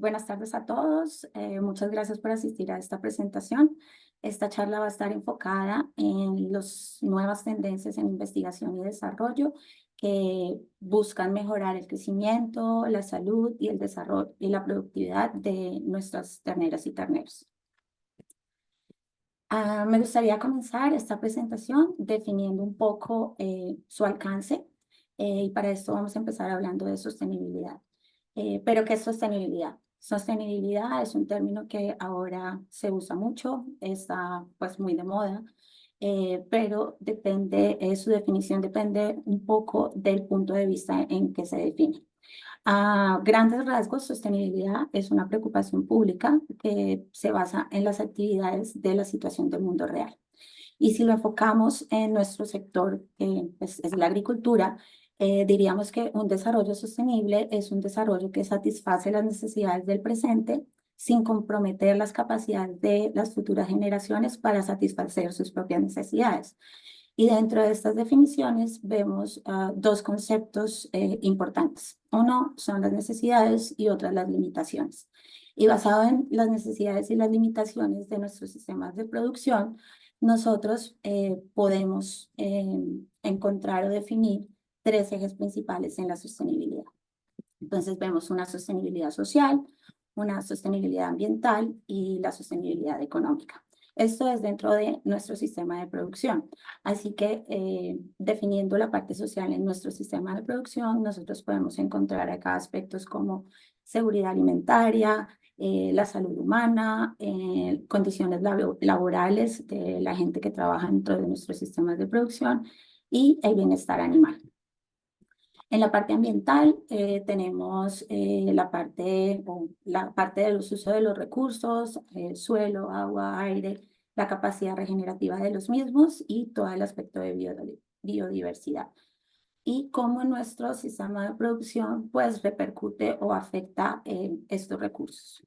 Buenas tardes a todos. Muchas gracias por asistir a esta presentación. Esta charla va a estar enfocada en las nuevas tendencias en investigación y desarrollo que buscan mejorar el crecimiento, la salud y el desarrollo y la productividad de nuestras terneras y terneros. Me gustaría comenzar esta presentación definiendo un poco su alcance y para esto vamos a empezar hablando de sostenibilidad. ¿Pero qué es sostenibilidad? Sostenibilidad es un término que ahora se usa mucho, está pues muy de moda, pero su definición depende un poco del punto de vista en que se define. A grandes rasgos, sostenibilidad es una preocupación pública que se basa en las actividades de la situación del mundo real. Y si lo enfocamos en nuestro sector, pues, es la agricultura, diríamos que un desarrollo sostenible es un desarrollo que satisface las necesidades del presente sin comprometer las capacidades de las futuras generaciones para satisfacer sus propias necesidades. Y dentro de estas definiciones vemos dos conceptos importantes. Uno son las necesidades y otra las limitaciones. Y basado en las necesidades y las limitaciones de nuestros sistemas de producción, nosotros podemos encontrar o definir tres ejes principales en la sostenibilidad. Entonces vemos una sostenibilidad social, una sostenibilidad ambiental y la sostenibilidad económica. Esto es dentro de nuestro sistema de producción. Así que definiendo la parte social en nuestro sistema de producción, nosotros podemos encontrar acá aspectos como seguridad alimentaria, la salud humana, condiciones laborales de la gente que trabaja dentro de nuestros sistemas de producción y el bienestar animal. En la parte ambiental tenemos la parte del uso de los recursos, suelo, agua, aire, la capacidad regenerativa de los mismos y todo el aspecto de biodiversidad. Y cómo nuestro sistema de producción pues repercute o afecta estos recursos.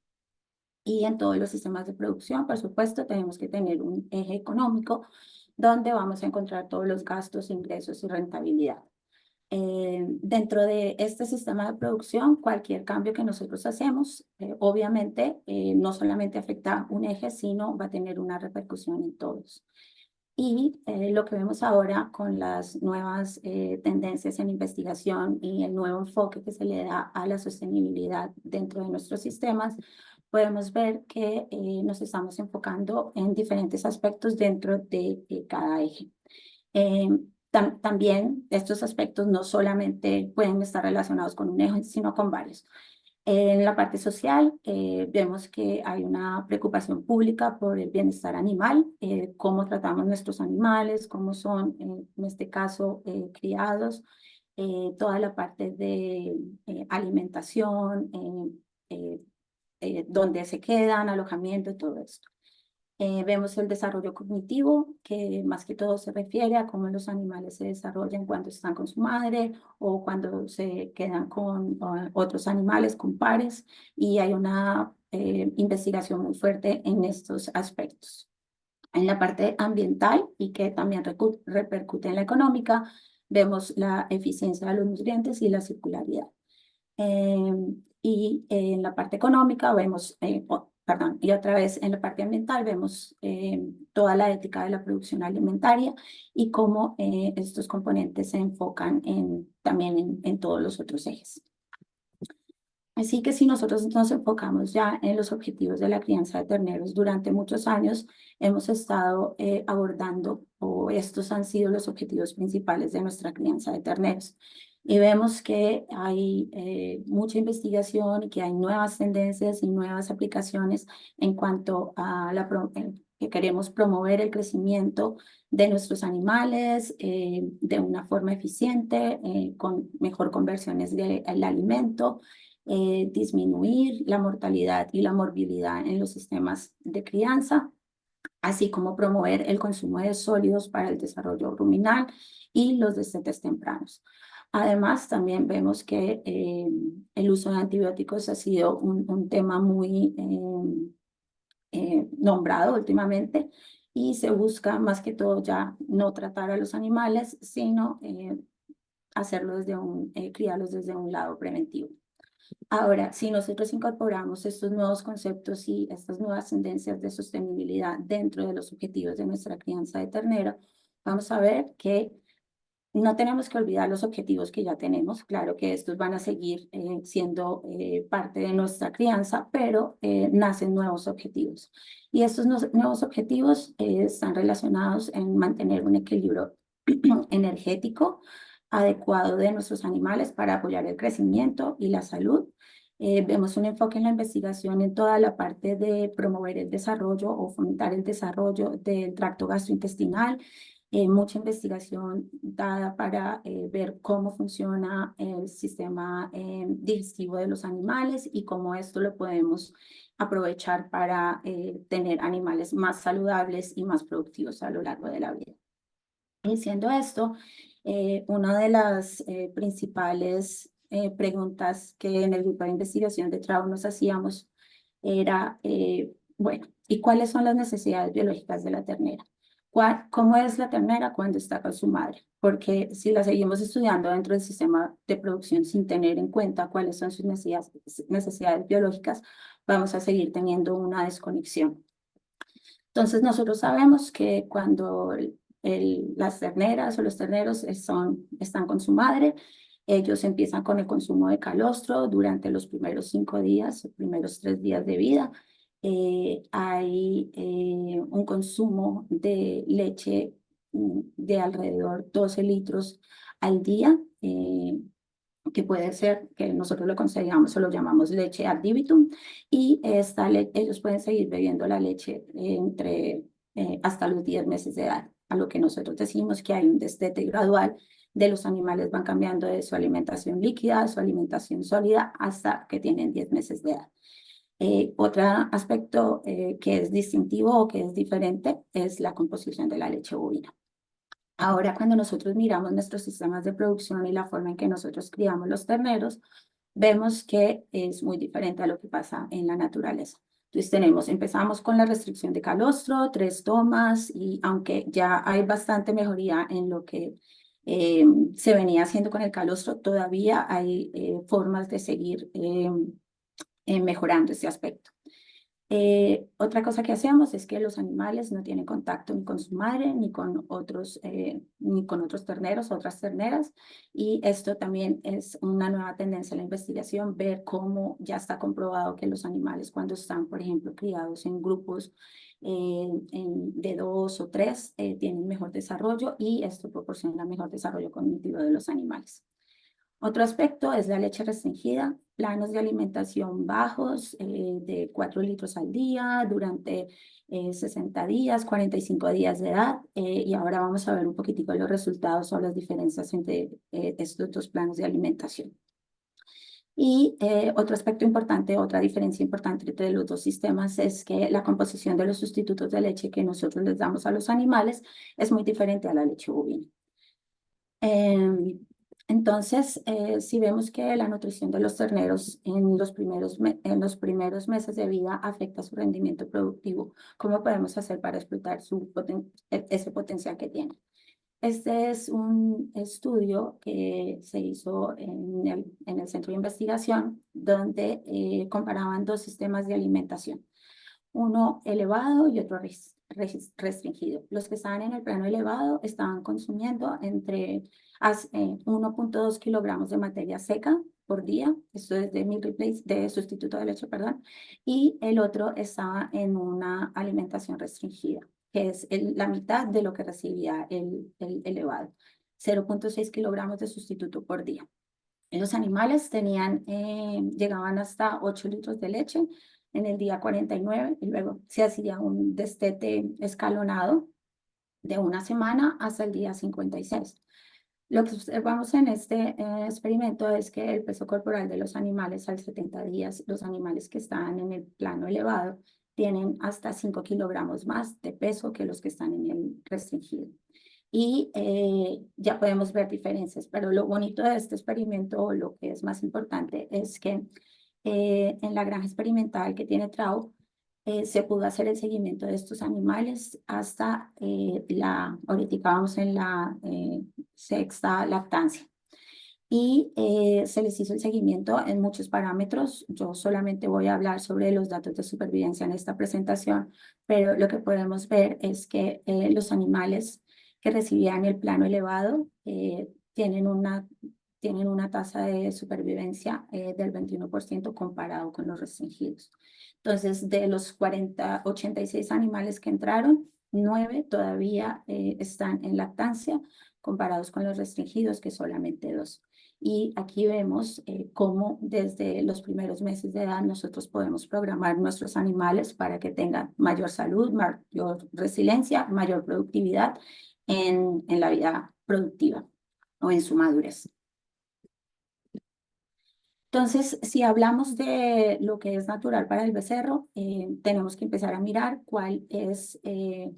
Y en todos los sistemas de producción, por supuesto, tenemos que tener un eje económico donde vamos a encontrar todos los gastos, ingresos y rentabilidad. Dentro de este sistema de producción, cualquier cambio que nosotros hacemos, obviamente, no solamente afecta un eje, sino va a tener una repercusión en todos. Y lo que vemos ahora con las nuevas tendencias en investigación y el nuevo enfoque que se le da a la sostenibilidad dentro de nuestros sistemas, podemos ver que nos estamos enfocando en diferentes aspectos dentro de cada eje. Eh, También estos aspectos no solamente pueden estar relacionados con un eje, sino con varios. En la parte social, vemos que hay una preocupación pública por el bienestar animal, cómo tratamos nuestros animales, cómo son, en este caso, criados, toda la parte de alimentación, dónde se quedan, alojamiento y todo esto. Vemos el desarrollo cognitivo, que más que todo se refiere a cómo los animales se desarrollan cuando están con su madre o cuando se quedan con otros animales, con pares, y hay una investigación muy fuerte en estos aspectos. En la parte ambiental y que también repercute en la económica, vemos la eficiencia de los nutrientes y la circularidad. Y en la parte económica vemos, perdón, y otra vez en la parte ambiental vemos toda la ética de la producción alimentaria y cómo estos componentes se enfocan también en todos los otros ejes. Así que si nosotros nos enfocamos ya en los objetivos de la crianza de terneros, durante muchos años hemos estado abordando, o estos han sido los objetivos principales de nuestra crianza de terneros. Y vemos que hay mucha investigación y que hay nuevas tendencias y nuevas aplicaciones en cuanto a que queremos promover el crecimiento de nuestros animales de una forma eficiente, con mejor conversiones del alimento, disminuir la mortalidad y la morbilidad en los sistemas de crianza, así como promover el consumo de sólidos para el desarrollo ruminal y los destetes tempranos. Además, también vemos que el uso de antibióticos ha sido un tema muy nombrado últimamente y se busca más que todo ya no tratar a los animales, sino criarlos desde un lado preventivo. Ahora, si nosotros incorporamos estos nuevos conceptos y estas nuevas tendencias de sostenibilidad dentro de los objetivos de nuestra crianza de ternera, vamos a ver que no tenemos que olvidar los objetivos que ya tenemos. Claro que estos van a seguir siendo parte de nuestra crianza, pero nacen nuevos objetivos. Y estos nuevos objetivos están relacionados en mantener un equilibrio energético adecuado de nuestros animales para apoyar el crecimiento y la salud. Vemos un enfoque en la investigación en toda la parte de promover el desarrollo o fomentar el desarrollo del tracto gastrointestinal, mucha investigación dada para ver cómo funciona el sistema digestivo de los animales y cómo esto lo podemos aprovechar para tener animales más saludables y más productivos a lo largo de la vida. Diciendo esto, una de las principales preguntas que en el grupo de investigación de Trau nos hacíamos era, bueno, ¿y cuáles son las necesidades biológicas de la ternera? ¿Cómo es la ternera cuando está con su madre? Porque si la seguimos estudiando dentro del sistema de producción sin tener en cuenta cuáles son sus necesidades biológicas, vamos a seguir teniendo una desconexión. Entonces, nosotros sabemos que cuando las terneras o los terneros están con su madre, ellos empiezan con el consumo de calostro durante los primeros 5 días, los primeros 3 días de vida. Hay un consumo de leche de alrededor 12 litros al día, que puede ser que nosotros lo consideramos o lo llamamos leche ad libitum, y ellos pueden seguir bebiendo la leche hasta los 10 meses de edad, a lo que nosotros decimos que hay un destete gradual de los animales, van cambiando de su alimentación líquida a su alimentación sólida hasta que tienen 10 meses de edad. Otro aspecto que es distintivo o que es diferente es la composición de la leche bovina. Ahora, cuando nosotros miramos nuestros sistemas de producción y la forma en que nosotros criamos los terneros, vemos que es muy diferente a lo que pasa en la naturaleza. Entonces empezamos con la restricción de calostro, 3 tomas, y aunque ya hay bastante mejoría en lo que se venía haciendo con el calostro, todavía hay formas de seguir mejorando este aspecto. Otra cosa que hacemos es que los animales no tienen contacto ni con su madre ni con otros terneros, otras terneras, y esto también es una nueva tendencia en la investigación, ver cómo ya está comprobado que los animales cuando están, por ejemplo, criados en grupos de 2 o 3 tienen mejor desarrollo, y esto proporciona mejor desarrollo cognitivo de los animales. Otro aspecto es la leche restringida, planos de alimentación bajos de 4 litros al día durante 60 días, 45 días de edad, y ahora vamos a ver un poquitico los resultados o las diferencias entre estos dos planos de alimentación. Y otro aspecto importante, otra diferencia importante entre los dos sistemas es que la composición de los sustitutos de leche que nosotros les damos a los animales es muy diferente a la leche bovina. Entonces, si vemos que la nutrición de los terneros en los primeros meses de vida afecta su rendimiento productivo, ¿cómo podemos hacer para explotar ese potencial que tienen? Este es un estudio que se hizo en el centro de investigación donde comparaban 2 sistemas de alimentación, uno elevado y otro restringido. Los que estaban en el plano elevado estaban consumiendo entre 1.2 kilogramos de materia seca por día, esto es de sustituto de leche, perdón, y el otro estaba en una alimentación restringida, que es la mitad de lo que recibía el elevado, 0.6 kilogramos de sustituto por día. Los animales llegaban hasta 8 litros de leche en el día 49 y luego se hacía un destete escalonado de una semana hasta el día 56. Lo que observamos en este experimento es que el peso corporal de los animales al 70 días, los animales que están en el plano elevado, tienen hasta 5 kilogramos más de peso que los que están en el restringido. Y ya podemos ver diferencias, pero lo bonito de este experimento, o lo que es más importante, es que en la granja experimental que tiene Trau, se pudo hacer el seguimiento de estos animales hasta ahorita vamos en la 6ª lactancia. y se les hizo el seguimiento en muchos parámetros. Yo solamente voy a hablar sobre los datos de supervivencia en esta presentación, pero lo que podemos ver es que los animales que recibían el plano elevado tienen una tasa de supervivencia del 21% comparado con los restringidos. Entonces, de los 86 animales que entraron, 9 todavía están en lactancia, comparados con los restringidos, que solamente 2. Y aquí vemos cómo desde los primeros meses de edad nosotros podemos programar nuestros animales para que tengan mayor salud, mayor resiliencia, mayor productividad en la vida productiva o en su madurez. Entonces, si hablamos de lo que es natural para el becerro, tenemos que empezar a mirar cuál es qué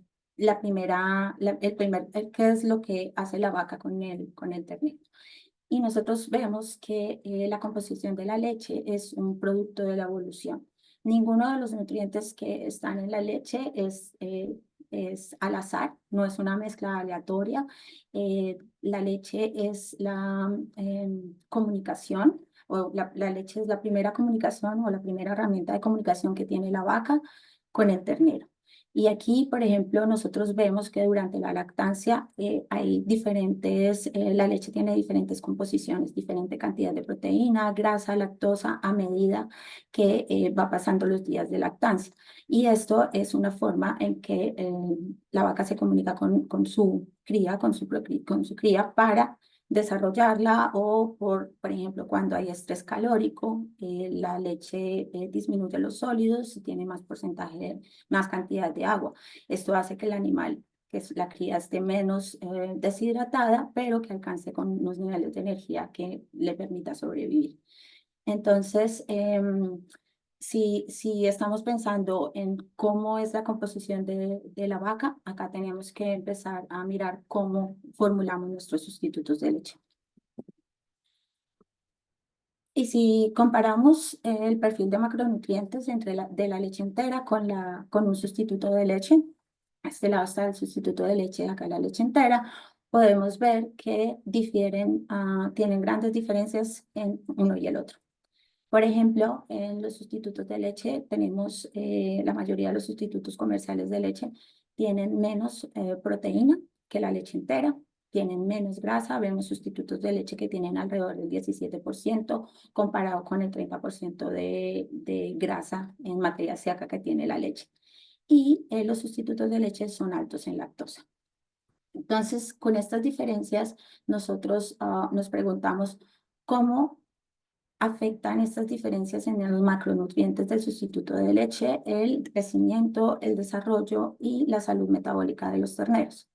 es lo que hace la vaca con el ternero. Y nosotros vemos que la composición de la leche es un producto de la evolución. Ninguno de los nutrientes que están en la leche es al azar, no es una mezcla aleatoria. La leche es la comunicación, o la leche es la primera comunicación o la primera herramienta de comunicación que tiene la vaca con el ternero. Y aquí, por ejemplo, nosotros vemos que durante la lactancia hay la leche tiene diferentes composiciones, diferente cantidad de proteína, grasa, lactosa a medida que va pasando los días de lactancia. Y esto es una forma en que la vaca se comunica con su cría, con su cría para desarrollarla o, por ejemplo, cuando hay estrés calórico, la leche disminuye los sólidos y tiene más porcentaje, más cantidad de agua. Esto hace que el animal, que es la cría, esté menos deshidratada, pero que alcance con unos niveles de energía que le permita sobrevivir. Entonces, si estamos pensando en cómo es la composición de la vaca, acá tenemos que empezar a mirar cómo formulamos nuestros sustitutos de leche. Y si comparamos el perfil de macronutrientes de la leche entera con un sustituto de leche, a este lado está el sustituto de leche, acá la leche entera, podemos ver que tienen grandes diferencias en uno y el otro. Por ejemplo, en los sustitutos de leche tenemos, la mayoría de los sustitutos comerciales de leche tienen menos proteína que la leche entera, tienen menos grasa. Vemos sustitutos de leche que tienen alrededor del 17% comparado con el 30% de grasa en materia seca que tiene la leche. Y los sustitutos de leche son altos en lactosa. Entonces, con estas diferencias, nosotros nos preguntamos cómo afectan estas diferencias en los macronutrientes del sustituto de leche, el crecimiento, el desarrollo y la salud metabólica de los terneros.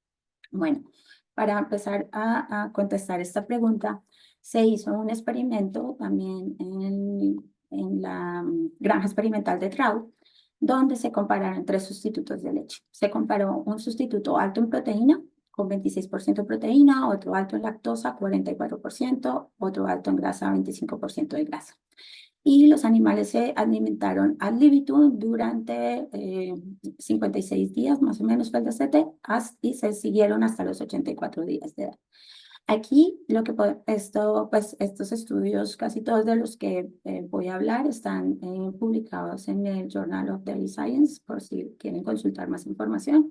Bueno, para empezar a contestar esta pregunta, se hizo un experimento también en la granja experimental de Trout, donde se compararon 3 sustitutos de leche. Se comparó un sustituto alto en proteína, con 26% de proteína, otro alto en lactosa, 44%, otro alto en grasa, 25% de grasa. Y los animales se alimentaron ad libitum durante 56 días, más o menos fue el DCT, y se siguieron hasta los 84 días de edad. Aquí, estos estudios, casi todos de los que voy a hablar, están publicados en el Journal of Dairy Science, por si quieren consultar más información.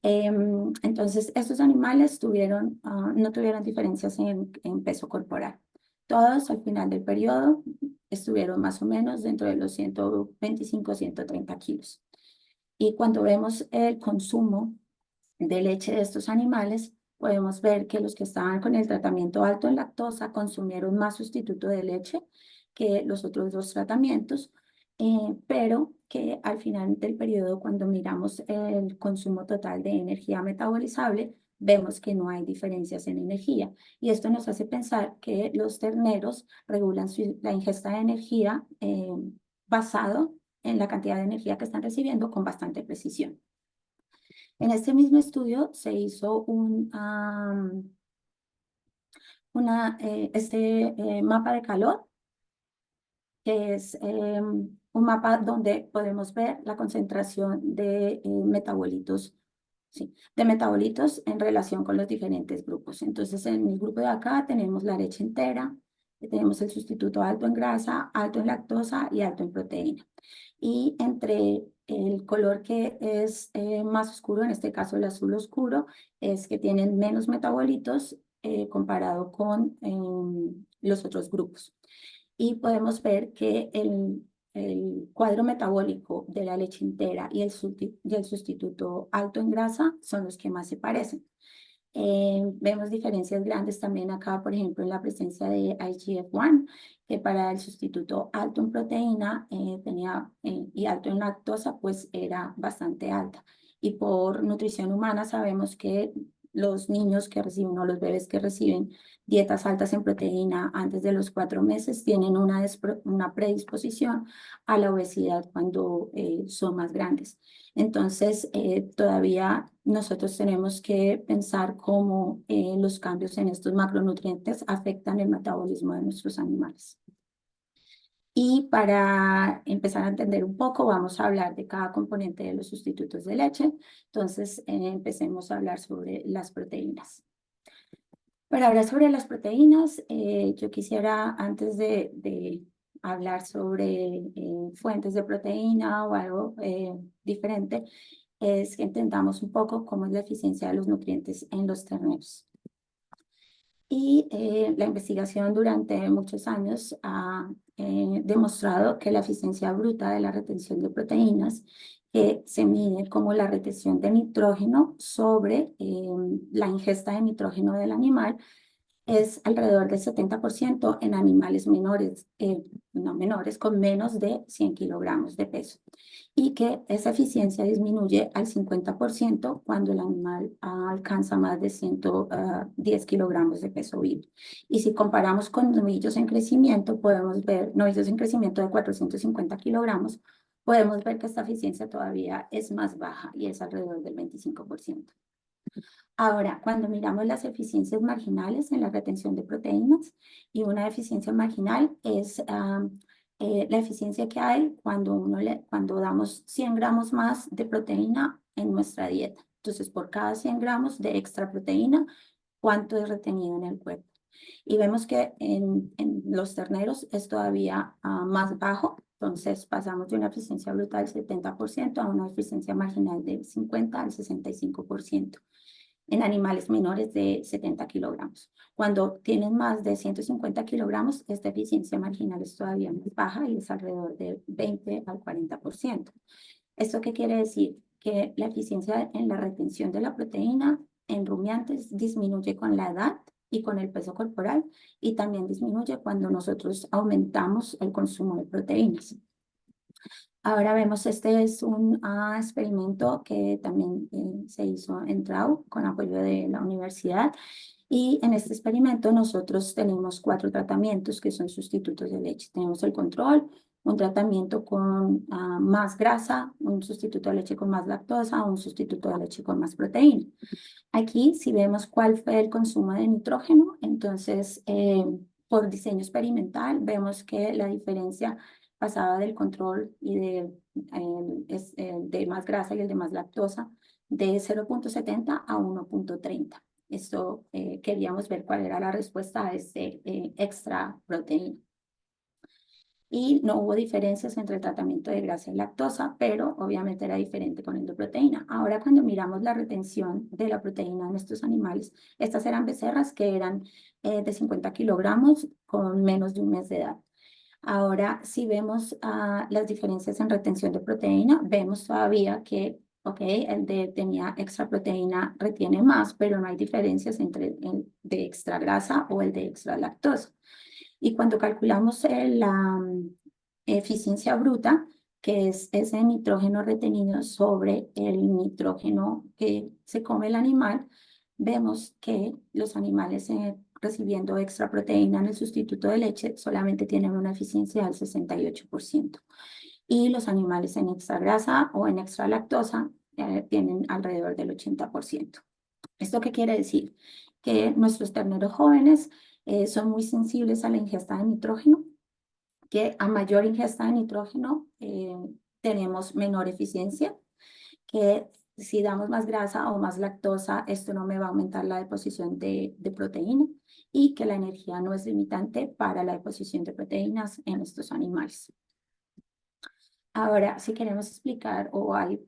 Entonces, estos animales no tuvieron diferencias en peso corporal. Todos al final del periodo estuvieron más o menos dentro de los 125, 130 kilos. Y cuando vemos el consumo de leche de estos animales, podemos ver que los que estaban con el tratamiento alto en lactosa consumieron más sustituto de leche que los otros 2 tratamientos, pero que al final del periodo, cuando miramos el consumo total de energía metabolizable, vemos que no hay diferencias en energía. Y esto nos hace pensar que los terneros regulan la ingesta de energía basado en la cantidad de energía que están recibiendo con bastante precisión. En este mismo estudio se hizo mapa de calor, que es un mapa donde podemos ver la concentración de metabolitos sí, de metabolitos en relación con los diferentes grupos. Entonces, en el grupo de acá tenemos la leche entera, tenemos el sustituto alto en grasa, alto en lactosa y alto en proteína. Y entre el color que es más oscuro, en este caso el azul oscuro, es que tienen menos metabolitos comparado con los otros grupos. Y podemos ver que el cuadro metabólico de la leche entera y el sustituto alto en grasa son los que más se parecen. Vemos diferencias grandes también acá, por ejemplo, en la presencia de IGF-1, que para el sustituto alto en proteína y alto en lactosa, pues era bastante alta. Y por nutrición humana sabemos que los niños que reciben o los bebés que reciben dietas altas en proteína antes de los 4 meses tienen una predisposición a la obesidad cuando son más grandes. Entonces, todavía nosotros tenemos que pensar cómo los cambios en estos macronutrientes afectan el metabolismo de nuestros animales. Y para empezar a entender un poco, vamos a hablar de cada componente de los sustitutos de leche. Entonces, empecemos a hablar sobre las proteínas. Para hablar sobre las proteínas, yo quisiera, antes de hablar sobre fuentes de proteína o algo diferente, es que entendamos un poco cómo es la eficiencia de los nutrientes en los terneros. Y la investigación durante muchos años ha demostrado que la eficiencia bruta de la retención de proteínas, que se mide como la retención de nitrógeno sobre la ingesta de nitrógeno del animal, es alrededor del 70% en animales menores, no menores, con menos de 100 kilogramos de peso. Y que esa eficiencia disminuye al 50% cuando el animal alcanza más de 110 kilogramos de peso vivo. Y si comparamos con novillos en crecimiento, podemos ver novillos en crecimiento de 450 kilogramos, podemos ver que esta eficiencia todavía es más baja y es alrededor del 25%. Ahora, cuando miramos las eficiencias marginales en la retención de proteínas, y una eficiencia marginal es la eficiencia que hay cuando damos 100 gramos más de proteína en nuestra dieta. Entonces, por cada 100 gramos de extra proteína, ¿cuánto es retenido en el cuerpo? Y vemos que en los terneros es todavía más bajo. Entonces, pasamos de una eficiencia brutal del 70% a una eficiencia marginal del 50 al 65%. En animales menores de 70 kilogramos. Cuando tienen más de 150 kilogramos, esta eficiencia marginal es todavía más baja y es alrededor de 20 al 40%. ¿Esto qué quiere decir? Que la eficiencia en la retención de la proteína en rumiantes disminuye con la edad y con el peso corporal, y también disminuye cuando nosotros aumentamos el consumo de proteínas. Ahora vemos, este es un experimento que también se hizo en TRAU con apoyo de la universidad. Y en este experimento nosotros tenemos 4 tratamientos que son sustitutos de leche. Tenemos el control, un tratamiento con más grasa, un sustituto de leche con más lactosa, un sustituto de leche con más proteína. Aquí, si vemos cuál fue el consumo de nitrógeno, entonces por diseño experimental vemos que la diferencia pasaba del control y de más grasa y el de más lactosa de 0.70 a 1.30. Esto queríamos ver cuál era la respuesta a este extra proteína. Y no hubo diferencias entre el tratamiento de grasa y lactosa, pero obviamente era diferente con endoproteína. Ahora, cuando miramos la retención de la proteína en estos animales, estas eran becerras que eran de 50 kilogramos con menos de un mes de edad. Ahora, si vemos las diferencias en retención de proteína, vemos todavía que, el tenía extra proteína retiene más, pero no hay diferencias entre el de extra grasa o el de extra lactosa. Y cuando calculamos la eficiencia bruta, que es ese nitrógeno retenido sobre el nitrógeno que se come el animal, vemos que los animales recibiendo extra proteína en el sustituto de leche solamente tienen una eficiencia del 68%. Y los animales en extra grasa o en extra lactosa tienen alrededor del 80%. ¿Esto qué quiere decir? Que nuestros terneros jóvenes son muy sensibles a la ingesta de nitrógeno, que a mayor ingesta de nitrógeno tenemos menor eficiencia, que si damos más grasa o más lactosa, esto no me va a aumentar la deposición de proteína y que la energía no es limitante para la deposición de proteínas en estos animales. Ahora, si queremos explicar o hay,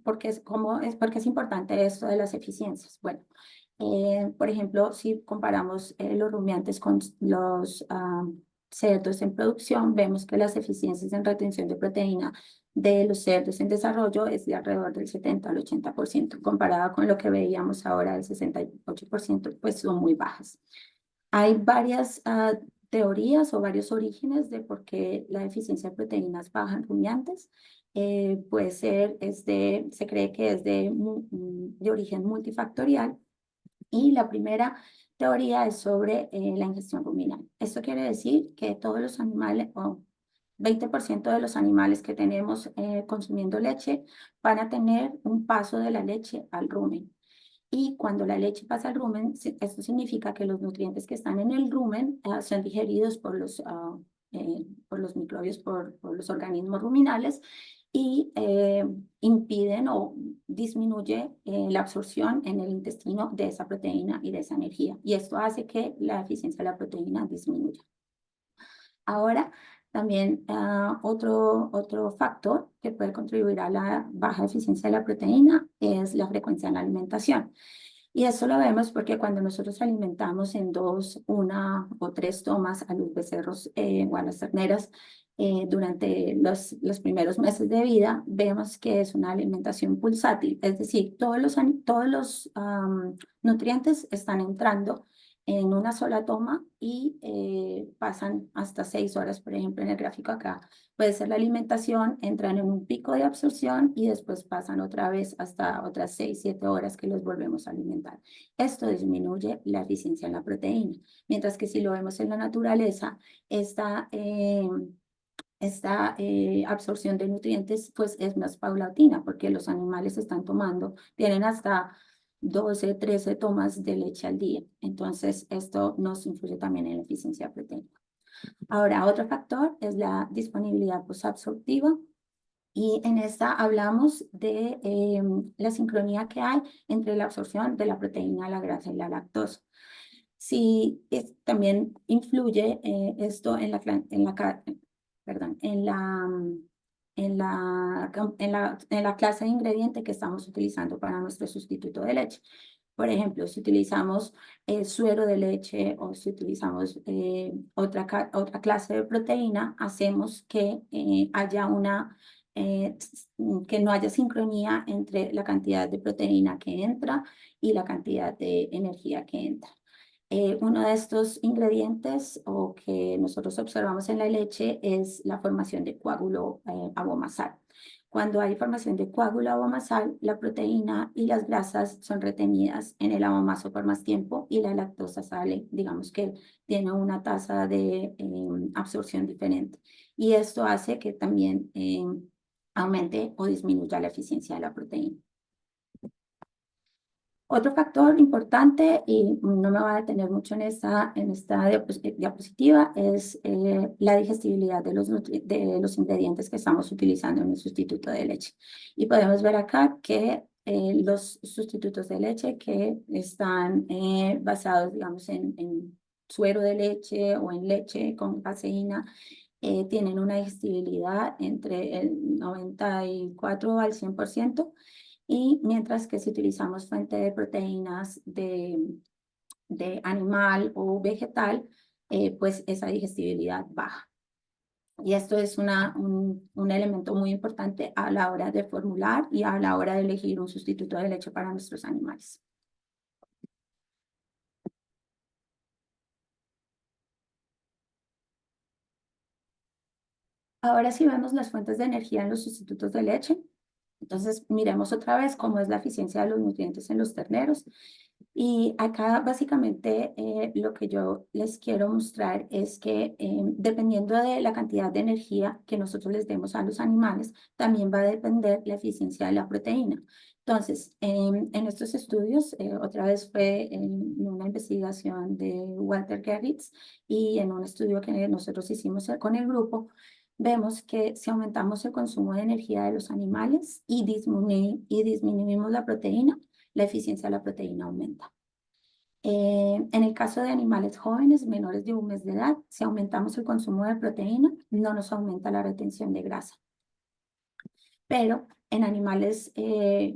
por qué es importante esto de las eficiencias. Bueno, por ejemplo, si comparamos los rumiantes con los cerdos en producción, vemos que las eficiencias en retención de proteína de los cerdos en desarrollo es de alrededor del 70 al 80%, comparado con lo que veíamos ahora del 68%, pues son muy bajas. Hay varias teorías o varios orígenes de por qué la deficiencia de proteínas baja en rumiantes. Puede ser, se cree que es de origen multifactorial y la primera teoría es sobre la ingestión ruminal. Esto quiere decir que todos los animales, o 20% de los animales que tenemos consumiendo leche van a tener un paso de la leche al rumen. Y cuando la leche pasa al rumen, esto significa que los nutrientes que están en el rumen son digeridos por los microbios, por los organismos ruminales y impiden o disminuye la absorción en el intestino de esa proteína y de esa energía. Y esto hace que la eficiencia de la proteína disminuya. Ahora, también otro factor que puede contribuir a la baja eficiencia de la proteína es la frecuencia en la alimentación. Y eso lo vemos porque cuando nosotros alimentamos en 2, 1 o 3 tomas a los becerros o a las terneras durante los primeros meses de vida, vemos que es una alimentación pulsátil, es decir, todos los nutrientes están entrando en una sola toma y pasan hasta 6 horas, por ejemplo, en el gráfico acá. Puede ser la alimentación, entran en un pico de absorción y después pasan otra vez hasta otras 6, 7 horas que los volvemos a alimentar. Esto disminuye la eficiencia en la proteína, mientras que si lo vemos en la naturaleza, esta absorción de nutrientes pues es más paulatina porque los animales están tienen hasta 12, 13 tomas de leche al día. Entonces, esto nos influye también en la eficiencia proteica. Ahora, otro factor es la disponibilidad posabsortiva. Y en esta hablamos de la sincronía que hay entre la absorción de la proteína, la grasa y la lactosa. Sí, también influye esto perdón, en la clase de ingrediente que estamos utilizando para nuestro sustituto de leche. Por ejemplo, si utilizamos suero de leche o si utilizamos otra clase de proteína, hacemos que que no haya sincronía entre la cantidad de proteína que entra y la cantidad de energía que entra. Uno de estos ingredientes o que nosotros observamos en la leche es la formación de coágulo abomasal. Cuando hay formación de coágulo abomasal, la proteína y las grasas son retenidas en el abomaso por más tiempo y la lactosa sale, digamos que tiene una tasa de absorción diferente. Y esto hace que también aumente o disminuya la eficiencia de la proteína. Otro factor importante, y no me voy a detener mucho en esta diapositiva, es la digestibilidad de los ingredientes que estamos utilizando en el sustituto de leche. Y podemos ver acá que los sustitutos de leche que están basados, digamos, en suero de leche o en leche con caseína, tienen una digestibilidad entre el 94 al 100%. Y mientras que si utilizamos fuente de proteínas de animal o vegetal, pues esa digestibilidad baja. Y esto es un elemento muy importante a la hora de formular y a la hora de elegir un sustituto de leche para nuestros animales. Ahora sí vemos las fuentes de energía en los sustitutos de leche. Entonces, miremos otra vez cómo es la eficiencia de los nutrientes en los terneros. Y acá básicamente lo que yo les quiero mostrar es que dependiendo de la cantidad de energía que nosotros les demos a los animales, también va a depender la eficiencia de la proteína. Entonces, en estos estudios, otra vez fue en una investigación de Walter Gerritz y en un estudio que nosotros hicimos con el grupo, vemos que si aumentamos el consumo de energía de los animales y disminuimos la proteína, la eficiencia de la proteína aumenta. En el caso de animales jóvenes, menores de un mes de edad, si aumentamos el consumo de proteína, no nos aumenta la retención de grasa. Pero en animales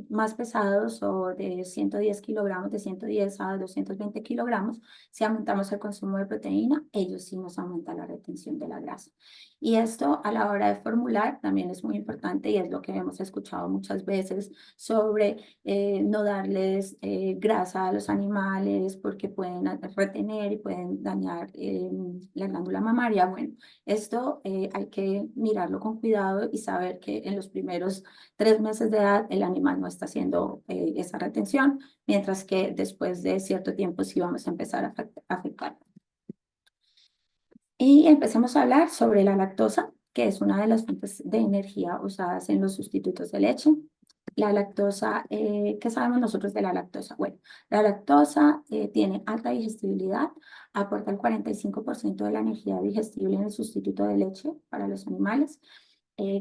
más pesados o de 110 kilogramos, de 110 a 220 kilogramos, si aumentamos el consumo de proteína, ellos sí nos aumenta la retención de la grasa. Y esto a la hora de formular también es muy importante y es lo que hemos escuchado muchas veces sobre no darles grasa a los animales porque pueden retener y pueden dañar la glándula mamaria. Bueno, esto hay que mirarlo con cuidado y saber que en los primeros 3 meses de edad el animal no está haciendo esa retención, mientras que después de cierto tiempo sí vamos a empezar a afectar. Y empecemos a hablar sobre la lactosa, que es una de las fuentes de energía usadas en los sustitutos de leche. La lactosa, ¿qué sabemos nosotros de la lactosa? Bueno, la lactosa tiene alta digestibilidad, aporta el 45% de la energía digestible en el sustituto de leche para los animales.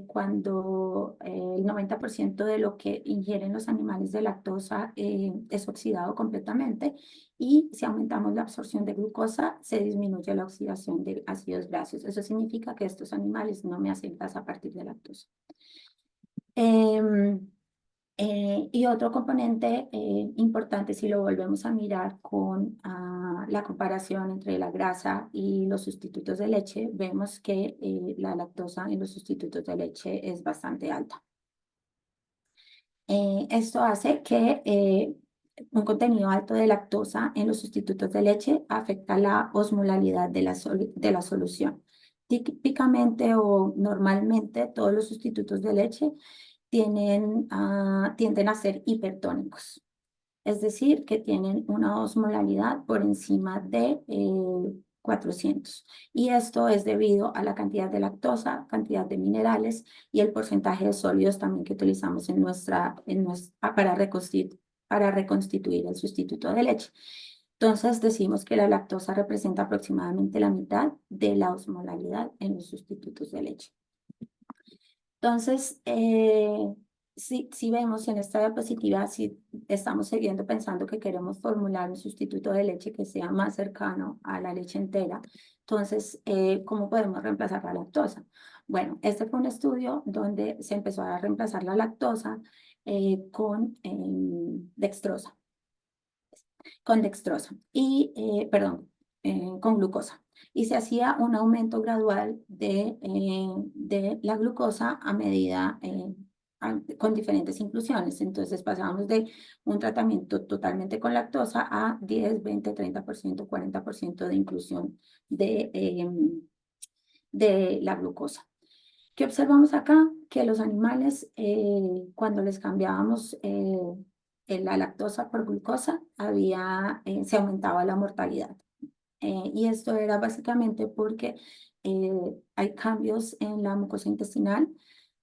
Cuando el 90% de lo que ingieren los animales de lactosa es oxidado completamente, y si aumentamos la absorción de glucosa, se disminuye la oxidación de ácidos grasos. Eso significa que estos animales no me hacen grasa a partir de lactosa. Y otro componente importante, si lo volvemos a mirar con la comparación entre la grasa y los sustitutos de leche, vemos que la lactosa en los sustitutos de leche es bastante alta. Esto hace que un contenido alto de lactosa en los sustitutos de leche afecta la osmolalidad de la solución. Típicamente o normalmente todos los sustitutos de leche tienden a ser hipertónicos, es decir, que tienen una osmolalidad por encima de 400. Y esto es debido a la cantidad de lactosa, cantidad de minerales y el porcentaje de sólidos también que utilizamos para reconstituir el sustituto de leche. Entonces decimos que la lactosa representa aproximadamente la mitad de la osmolalidad en los sustitutos de leche. Entonces, si vemos en esta diapositiva, si estamos siguiendo pensando que queremos formular un sustituto de leche que sea más cercano a la leche entera, entonces, ¿cómo podemos reemplazar la lactosa? Bueno, este fue un estudio donde se empezó a reemplazar la lactosa con dextrosa, con glucosa. Y se hacía un aumento gradual de la glucosa a medida, con diferentes inclusiones. Entonces pasábamos de un tratamiento totalmente con lactosa a 10, 20, 30%, 40% de inclusión de la glucosa. ¿Qué observamos acá? Que los animales, cuando les cambiábamos la lactosa por glucosa, se aumentaba la mortalidad. Y esto era básicamente porque hay cambios en la mucosa intestinal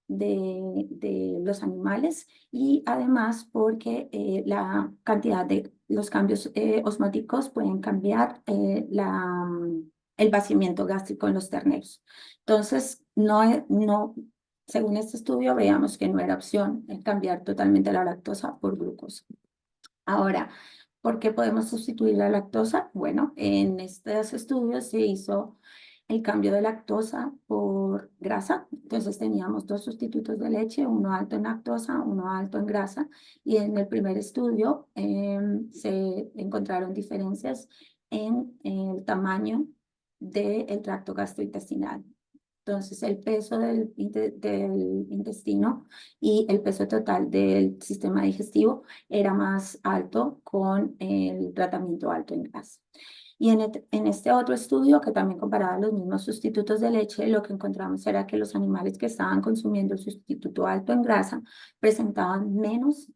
de los animales, y además porque la cantidad de los cambios osmóticos pueden cambiar el vaciamiento gástrico en los terneros. Entonces, según este estudio, veíamos que no era opción cambiar totalmente la lactosa por glucosa. Ahora, ¿por qué podemos sustituir la lactosa? Bueno, en estos estudios se hizo el cambio de lactosa por grasa. Entonces teníamos dos sustitutos de leche, uno alto en lactosa, uno alto en grasa. Y en el primer estudio se encontraron diferencias en el tamaño del tracto gastrointestinal. Entonces, el peso del intestino y el peso total del sistema digestivo era más alto con el tratamiento alto en grasa. Y en este otro estudio, que también comparaba los mismos sustitutos de leche, lo que encontramos era que los animales que estaban consumiendo el sustituto alto en grasa presentaban menos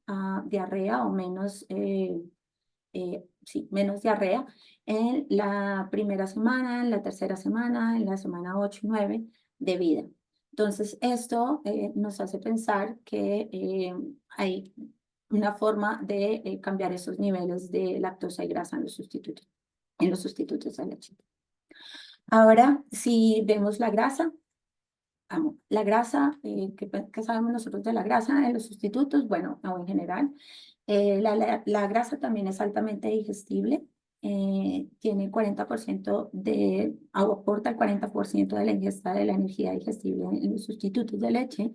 diarrea o menos diarrea en la primera semana, en la tercera semana, en la semana 8 y 9 de vida. Entonces, esto nos hace pensar que hay una forma de cambiar esos niveles de lactosa y grasa en los sustitutos de leche. Ahora, si vemos la grasa, La grasa, ¿qué sabemos nosotros de la grasa en los sustitutos? Bueno, o en general, la grasa también es altamente digestible. Tiene 40% aporta el 40% de la ingesta de la energía digestible en los sustitutos de leche.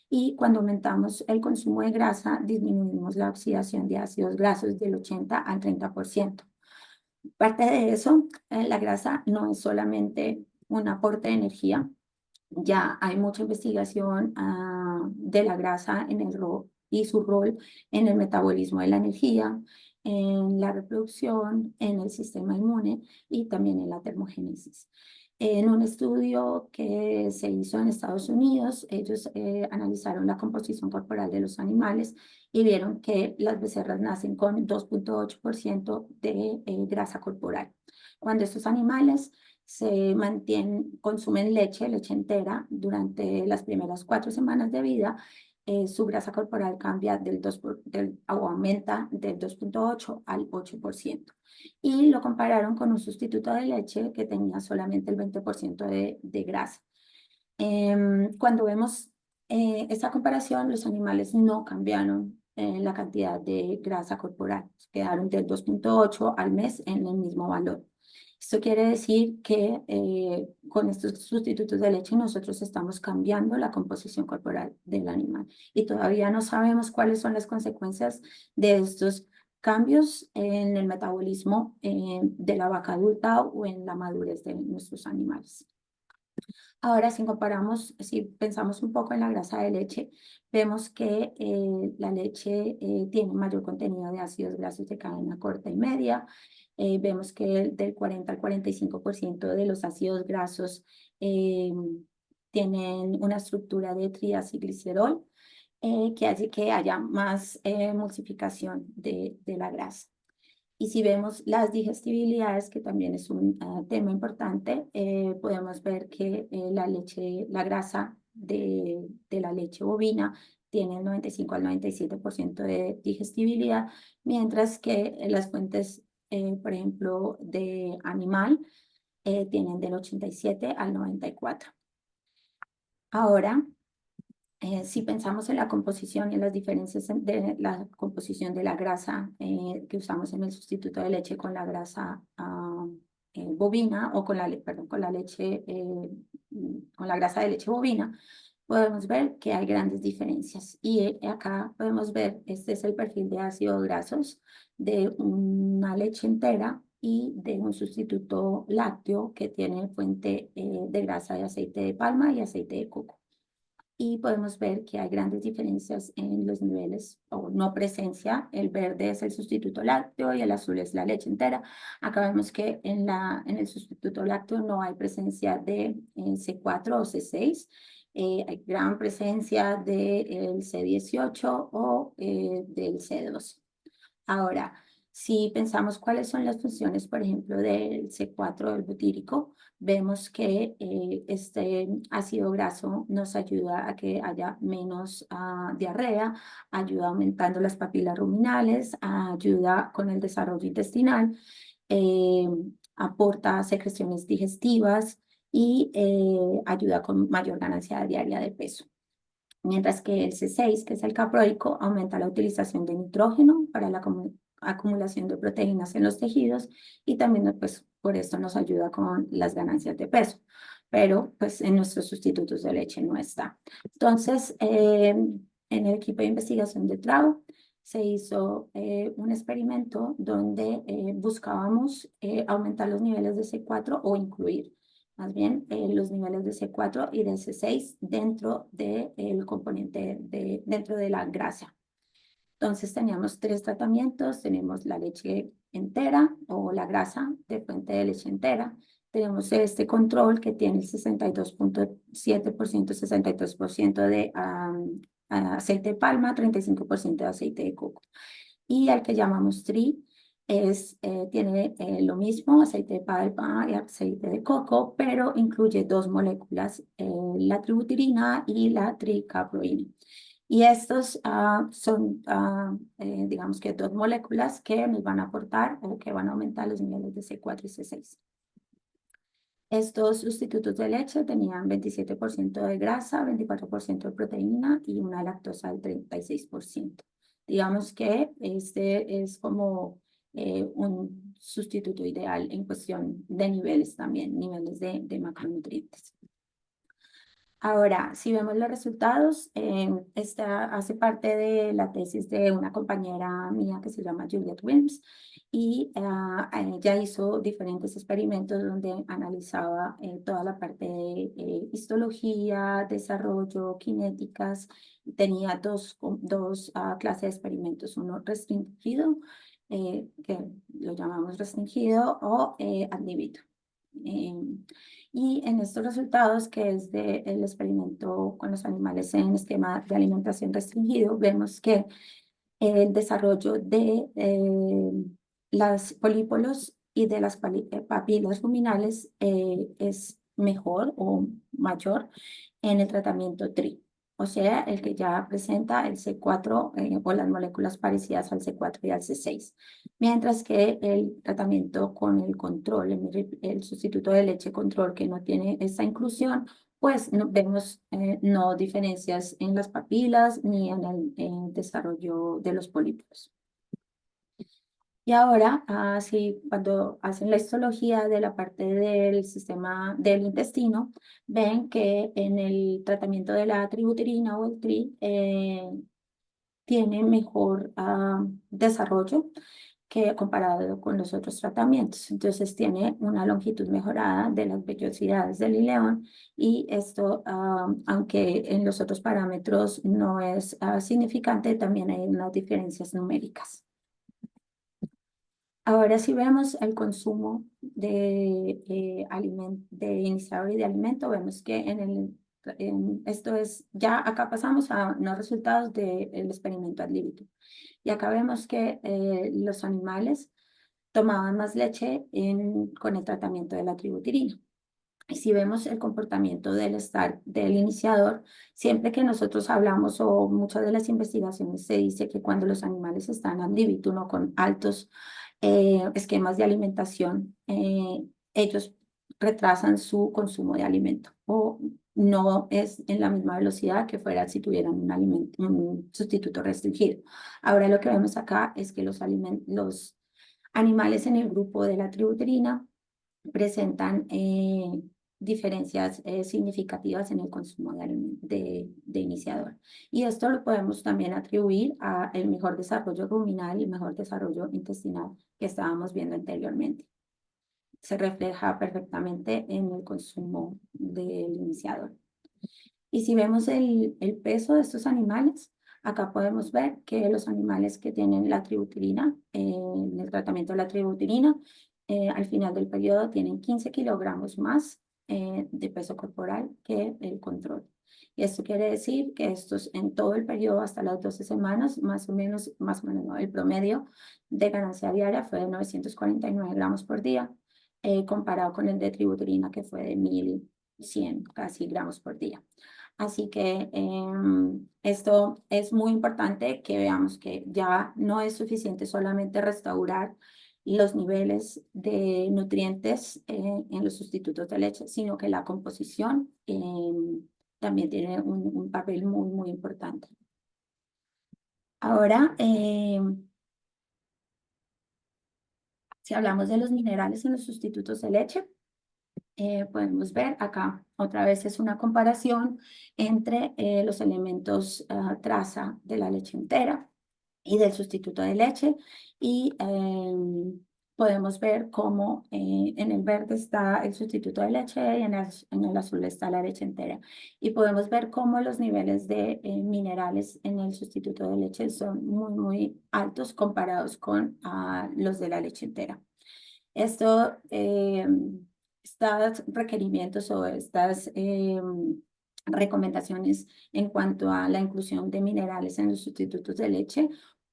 Y cuando aumentamos el consumo de grasa, disminuimos la oxidación de ácidos grasos del 80 al 30%. Parte de eso, la grasa no es solamente un aporte de energía. Ya hay mucha investigación de la grasa en el rol y su rol en el metabolismo de la energía, en la reproducción, en el sistema inmune y también en la termogénesis. En un estudio que se hizo en Estados Unidos, ellos analizaron la composición corporal de los animales y vieron que las becerras nacen con 2,8% de grasa corporal. Cuando estos animales consumen leche entera durante las primeras 4 semanas de vida, su grasa corporal cambia o aumenta del 2,8 al 8%. Y lo compararon con un sustituto de leche que tenía solamente el 20% de grasa. Cuando vemos esta comparación, los animales no cambiaron la cantidad de grasa corporal, quedaron del 2,8 al mes en el mismo valor. Esto quiere decir que con estos sustitutos de leche nosotros estamos cambiando la composición corporal del animal y todavía no sabemos cuáles son las consecuencias de estos cambios en el metabolismo de la vaca adulta o en la madurez de nuestros animales. Ahora, si pensamos un poco en la grasa de leche, vemos que la leche tiene mayor contenido de ácidos grasos de cadena corta y media. Vemos que del 40 al 45% de los ácidos grasos tienen una estructura de triacilglicerol, que hace que haya más emulsificación de la grasa. Y si vemos las digestibilidades, que también es un tema importante, podemos ver que la grasa de la leche bovina tiene el 95 al 97% de digestibilidad, mientras que las fuentes, por ejemplo, de animal, tienen del 87 al 94. Ahora, si pensamos en la composición y en las diferencias de la composición de la grasa que usamos en el sustituto de leche con la grasa bovina o con con la grasa de leche bovina, podemos ver que hay grandes diferencias. Y acá podemos ver, este es el perfil de ácidos grasos de una leche entera y de un sustituto lácteo que tiene fuente de grasa de aceite de palma y aceite de coco. Y podemos ver que hay grandes diferencias en los niveles o no presencia. El verde es el sustituto lácteo y el azul es la leche entera. Acá vemos que en el sustituto lácteo no hay presencia de C4 o C6. Hay gran presencia del C18 o del C12. Ahora, si pensamos cuáles son las funciones, por ejemplo, del C4 del butírico, vemos que este ácido graso nos ayuda a que haya menos diarrea, ayuda aumentando las papilas ruminales, ayuda con el desarrollo intestinal, eh, aporta secreciones digestivas y ayuda con mayor ganancia diaria de peso. Mientras que el C6, que es el caproico, aumenta la utilización de nitrógeno para la acumulación de proteínas en los tejidos y también pues, por esto nos ayuda con las ganancias de peso, pero pues en nuestros sustitutos de leche no está. Entonces, en el equipo de investigación de TRAU se hizo un experimento donde buscábamos aumentar los niveles de C4 o incluir más bien los niveles de C4 y de C6 dentro del componente dentro de la grasa. Entonces teníamos 3 tratamientos, tenemos la leche entera o la grasa de fuente de leche entera, tenemos este control que tiene el 62,7%, 63% de aceite de palma, 35% de aceite de coco. Y al que llamamos TRI, tiene lo mismo, aceite de palma y aceite de coco, pero incluye 2 moléculas, la tributirina y la tricaproína. Y estos son, digamos que 2 moléculas que nos van a aportar o que van a aumentar los niveles de C4 y C6. Estos sustitutos de leche tenían 27% de grasa, 24% de proteína y una lactosa del 36%. Digamos que este es como un sustituto ideal en cuestión de niveles también, niveles de macronutrientes. Ahora, si vemos los resultados, esta hace parte de la tesis de una compañera mía que se llama Juliet Wilms y ella hizo diferentes experimentos donde analizaba toda la parte de histología, desarrollo, cinéticas. Tenía dos clases de experimentos, uno restringido, que lo llamamos restringido, o ad libitum. Y en estos resultados, que es del experimento con los animales en esquema de alimentación restringido, vemos que el desarrollo de las polípolos y de las papilas ruminales es mejor o mayor en el tratamiento TRI. O sea, el que ya presenta el C4 o las moléculas parecidas al C4 y al C6. Mientras que el tratamiento con el control, el sustituto de leche control que no tiene esta inclusión, pues no, vemos no diferencias en las papilas ni en el desarrollo de los pólipos. Y ahora, cuando hacen la histología de la parte del sistema del intestino, ven que en el tratamiento de la tributirina o el TRI tiene mejor desarrollo que comparado con los otros tratamientos. Entonces tiene una longitud mejorada de las vellosidades del ileón y esto, aunque en los otros parámetros no es significante, también hay unas diferencias numéricas. Ahora si vemos el consumo de, de iniciador y de alimento, vemos que esto es, ya acá pasamos a los resultados del experimento ad libitum. Y acá vemos que los animales tomaban más leche con el tratamiento de la tributirina. Y si vemos el comportamiento del iniciador, siempre que nosotros hablamos o muchas de las investigaciones se dice que cuando los animales están ad libitum o con altos esquemas de alimentación, ellos retrasan su consumo de alimento o no es en la misma velocidad que fuera si tuvieran un sustituto restringido. Ahora lo que vemos acá es que los animales en el grupo de la tributerina presentan diferencias significativas en el consumo de iniciador. Y esto lo podemos también atribuir a el mejor desarrollo ruminal y mejor desarrollo intestinal que estábamos viendo anteriormente. Se refleja perfectamente en el consumo del iniciador. Y si vemos el peso de estos animales, acá podemos ver que los animales que tienen la tributirina, en el tratamiento de la tributirina, al final del periodo tienen 15 kilogramos más de peso corporal que el control. Y esto quiere decir que estos en todo el periodo hasta las 12 semanas, más o menos ¿no? El promedio de ganancia diaria fue de 949 gramos por día, comparado con el de tributirina que fue de 1100 casi gramos por día. Así que esto es muy importante que veamos que ya no es suficiente solamente restaurar los niveles de nutrientes en los sustitutos de leche, sino que la composición también tiene un papel muy, muy importante. Ahora, si hablamos de los minerales en los sustitutos de leche, podemos ver acá otra vez es una comparación entre los elementos traza de la leche entera y del sustituto de leche y podemos ver cómo en el verde está el sustituto de leche y en el azul está la leche entera. Y podemos ver cómo los niveles de minerales en el sustituto de leche son muy, muy altos comparados con los de la leche entera. Esto, estos requerimientos o estas recomendaciones en cuanto a la inclusión de minerales en los sustitutos de leche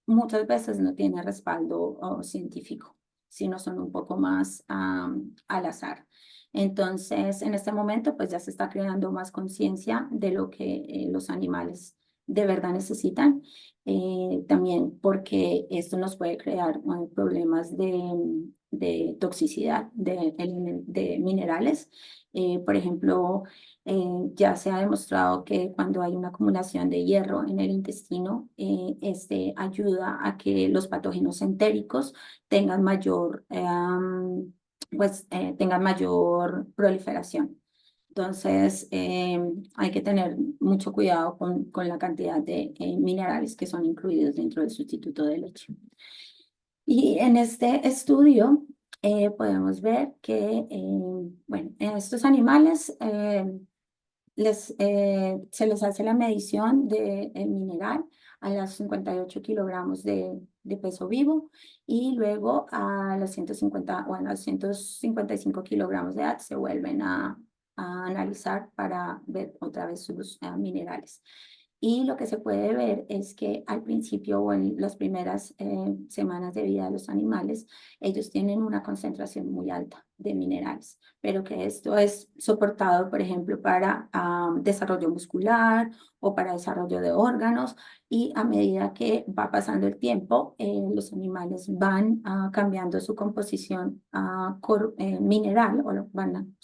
muchas veces no tiene respaldo científico, sino son un poco más al azar. Entonces, en este momento, pues ya se está creando más conciencia de lo que los animales de verdad necesitan. También porque esto nos puede crear problemas de toxicidad de minerales. Por ejemplo, ya se ha demostrado que cuando hay una acumulación de hierro en el intestino, este ayuda a que los patógenos entéricos tengan tengan mayor proliferación. Entonces, hay que tener mucho cuidado con la cantidad de minerales que son incluidos dentro del sustituto de leche. Y en este estudio podemos ver que, bueno, en estos animales se les hace la medición del mineral a los 58 kilogramos de peso vivo y luego a los 150, bueno, a los 155 kilogramos de edad se vuelven a analizar para ver otra vez sus minerales. Y lo que se puede ver es que al principio o en las primeras semanas de vida de los animales, ellos tienen una concentración muy alta de minerales, pero que esto es soportado, por ejemplo, para desarrollo muscular o para desarrollo de órganos, y a medida que va pasando el tiempo, los animales van cambiando su composición mineral, van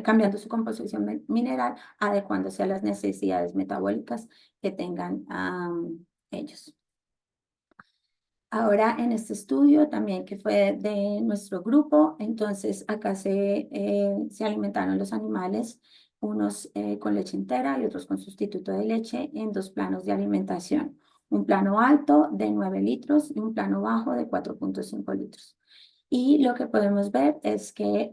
cambiando su composición mineral, adecuándose a las necesidades metabólicas que tengan ellos. Ahora en este estudio también que fue de nuestro grupo, entonces acá se alimentaron los animales, unos con leche entera y otros con sustituto de leche en dos planos de alimentación. Un plano alto de 9 litros y un plano bajo de 4,5 litros. Y lo que podemos ver es que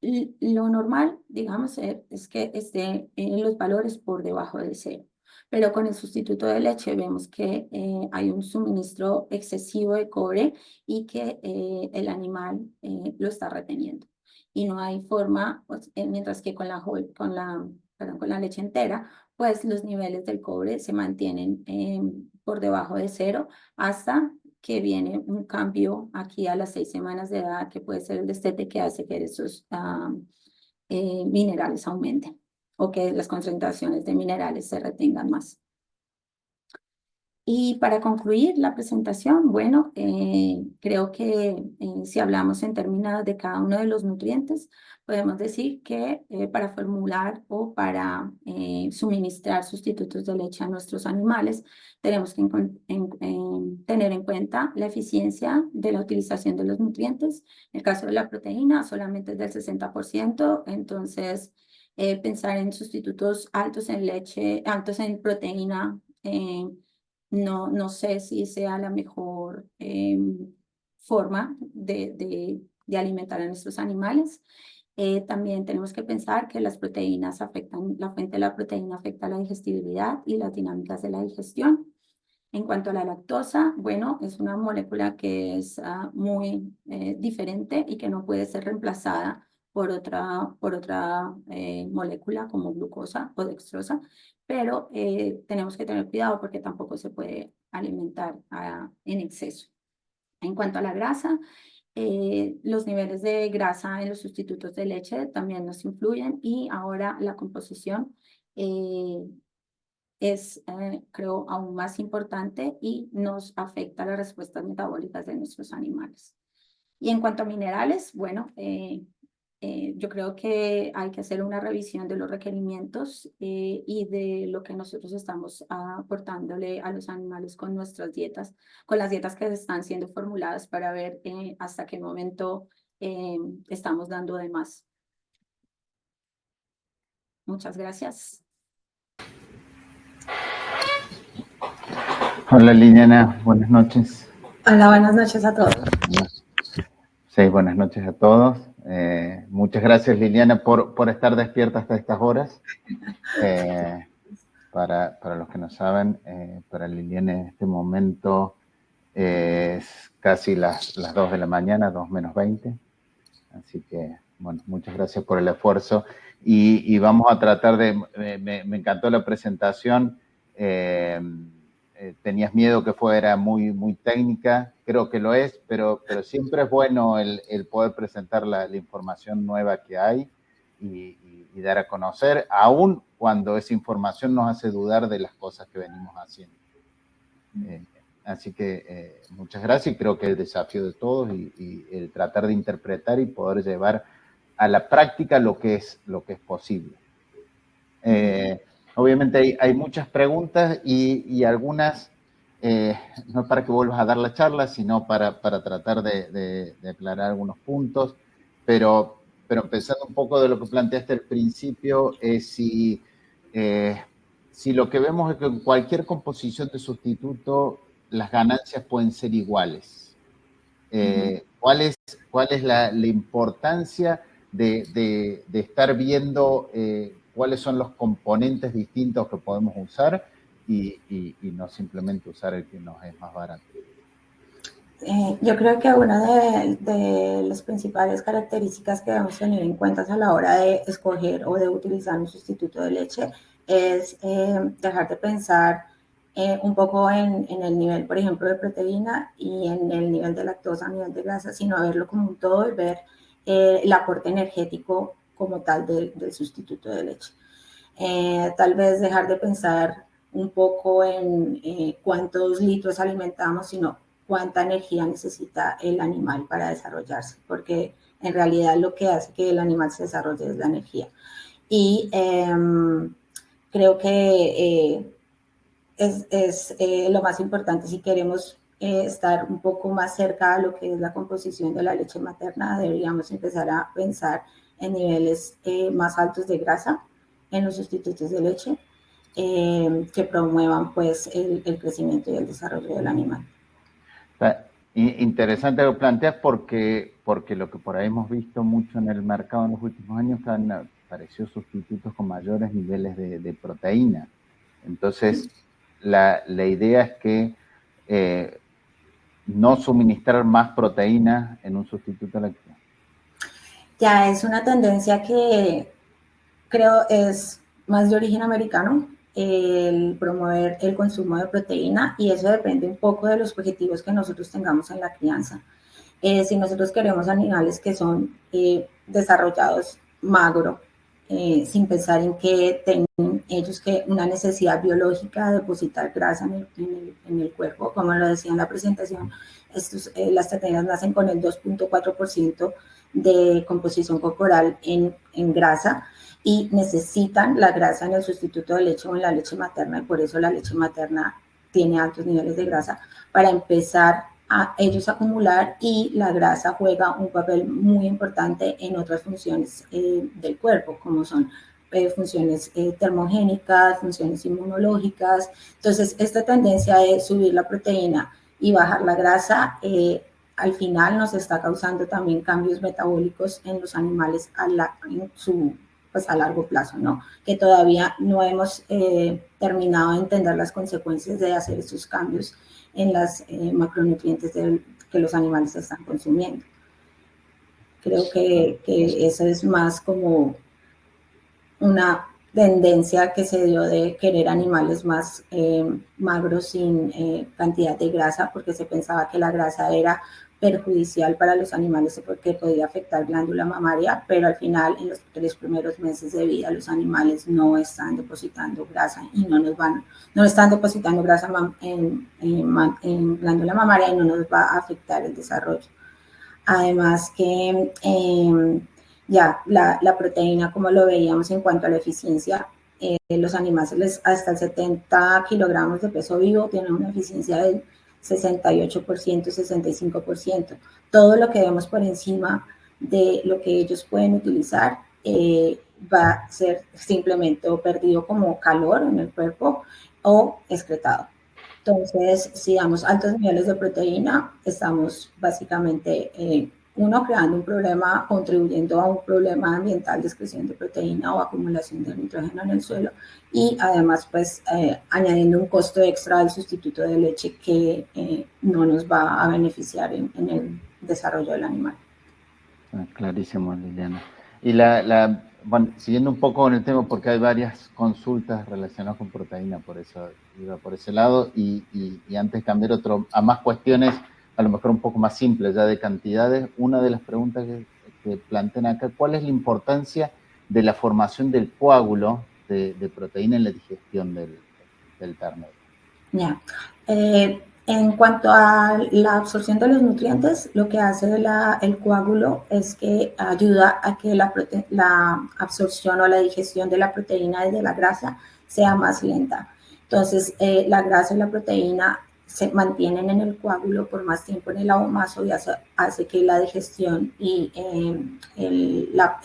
lo normal, digamos, es que esté en los valores por debajo de cero. Pero con el sustituto de leche vemos que hay un suministro excesivo de cobre y que el animal lo está reteniendo. Y no hay forma, pues, mientras que con la leche entera, pues los niveles del cobre se mantienen por debajo de cero hasta que viene un cambio aquí a las 6 semanas de edad, que puede ser el destete, que hace que esos minerales aumenten o que las concentraciones de minerales se retengan más. Y para concluir la presentación, bueno, creo que si hablamos en términos de cada uno de los nutrientes, podemos decir que para formular o para suministrar sustitutos de leche a nuestros animales, tenemos que tener en cuenta la eficiencia de la utilización de los nutrientes. En el caso de la proteína, solamente es del 60%, entonces pensar en sustitutos altos en leche, altos en proteína, no sé si sea la mejor forma de alimentar a nuestros animales. También tenemos que pensar que las proteínas la fuente de la proteína afecta la digestibilidad y las dinámicas de la digestión. En cuanto a la lactosa, bueno, es una molécula que es muy diferente y que no puede ser reemplazada por otra molécula como glucosa o dextrosa, pero tenemos que tener cuidado porque tampoco se puede alimentar en exceso. En cuanto a la grasa, los niveles de grasa en los sustitutos de leche también nos influyen, y ahora la composición es, creo, aún más importante y nos afecta las respuestas metabólicas de nuestros animales. Y en cuanto a minerales, bueno, yo creo que hay que hacer una revisión de los requerimientos y de lo que nosotros estamos aportándole a los animales con nuestras dietas, con las dietas que están siendo formuladas, para ver hasta qué momento estamos dando de más. Muchas gracias. Hola Liliana, buenas noches. Hola, buenas noches a todos. Sí, buenas noches a todos. Muchas gracias Liliana por estar despierta hasta estas horas. Para los que no saben, para Liliana en este momento es casi las 2 de la mañana, 2 menos 20. Así que, bueno, muchas gracias por el esfuerzo. Y vamos a tratar me encantó la presentación. Tenías miedo que fuera muy, muy técnica, creo que lo es, pero siempre es bueno el poder presentar la información nueva que hay y dar a conocer, aun cuando esa información nos hace dudar de las cosas que venimos haciendo. Así que muchas gracias y creo que el desafío de todos y el tratar de interpretar y poder llevar a la práctica lo que es posible. Obviamente hay muchas preguntas y algunas, no es para que vuelvas a dar la charla, sino para tratar de aclarar algunos puntos, pero empezando un poco de lo que planteaste al principio, es si lo que vemos es que en cualquier composición de sustituto las ganancias pueden ser iguales. ¿Cuál es la importancia de estar viendo cuáles son los componentes distintos que podemos usar y no simplemente usar el que nos es más barato? Yo creo que una de las principales características que debemos tener en cuenta a la hora de escoger o de utilizar un sustituto de leche es dejar de pensar un poco en el nivel, por ejemplo, de proteína y en el nivel de lactosa, a nivel de grasa, sino verlo como un todo y ver el aporte energético como tal del sustituto de leche. Tal vez dejar de pensar un poco en cuántos litros alimentamos, sino cuánta energía necesita el animal para desarrollarse, porque en realidad lo que hace que el animal se desarrolle es la energía. Y creo que es lo más importante si queremos estar un poco más cerca a lo que es la composición de la leche materna, deberíamos empezar a pensar en niveles más altos de grasa en los sustitutos de leche que promuevan pues el crecimiento y el desarrollo del animal. Interesante lo planteas porque lo que por ahí hemos visto mucho en el mercado en los últimos años que han aparecido sustitutos con mayores niveles de proteína. Entonces, la idea es que no suministrar más proteína en un sustituto lácteo. Ya es una tendencia que creo es más de origen americano, el promover el consumo de proteína, y eso depende un poco de los objetivos que nosotros tengamos en la crianza. Si nosotros queremos animales que son desarrollados magro, sin pensar en que tienen ellos que una necesidad biológica de depositar grasa en el cuerpo, como lo decía en la presentación, las tetenas nacen con el 2.4% de composición corporal en grasa y necesitan la grasa en el sustituto de leche o en la leche materna, y por eso la leche materna tiene altos niveles de grasa para empezar a ellos acumular, y la grasa juega un papel muy importante en otras funciones del cuerpo, como son funciones termogénicas, funciones inmunológicas. Entonces, esta tendencia de subir la proteína y bajar la grasa, al final nos está causando también cambios metabólicos en los animales pues a largo plazo, ¿no? Que todavía no hemos terminado de entender las consecuencias de hacer estos cambios en las macronutrientes que los animales están consumiendo. Creo que eso es más como una tendencia que se dio de querer animales más magros sin cantidad de grasa, porque se pensaba que la grasa era perjudicial para los animales porque podía afectar glándula mamaria, pero al final en los 3 primeros meses de vida los animales no están depositando grasa y no están depositando grasa en glándula mamaria y no nos va a afectar el desarrollo. Además que ya la proteína, como lo veíamos en cuanto a la eficiencia, los animales hasta el 70 kilogramos de peso vivo tienen una eficiencia del 68%, 65%. Todo lo que vemos por encima de lo que ellos pueden utilizar va a ser simplemente o perdido como calor en el cuerpo o excretado. Entonces, si damos altos niveles de proteína, estamos básicamente, creando un problema, contribuyendo a un problema ambiental de excreción de proteína o acumulación de nitrógeno en el suelo, y además, pues, añadiendo un costo extra al sustituto de leche que no nos va a beneficiar en el desarrollo del animal. Clarísimo, Liliana. Y bueno, siguiendo un poco con el tema, porque hay varias consultas relacionadas con proteína, por eso iba por ese lado, y antes de cambiar a más cuestiones, a lo mejor un poco más simples ya de cantidades, una de las preguntas que plantean acá, ¿cuál es la importancia de la formación del coágulo de proteína en la digestión del ternero? Ya. En cuanto a la absorción de los nutrientes, lo que hace el coágulo es que ayuda a que la absorción o la digestión de la proteína y de la grasa sea más lenta. Entonces, la grasa y la proteína se mantienen en el coágulo por más tiempo en el abomaso y hace que la digestión y la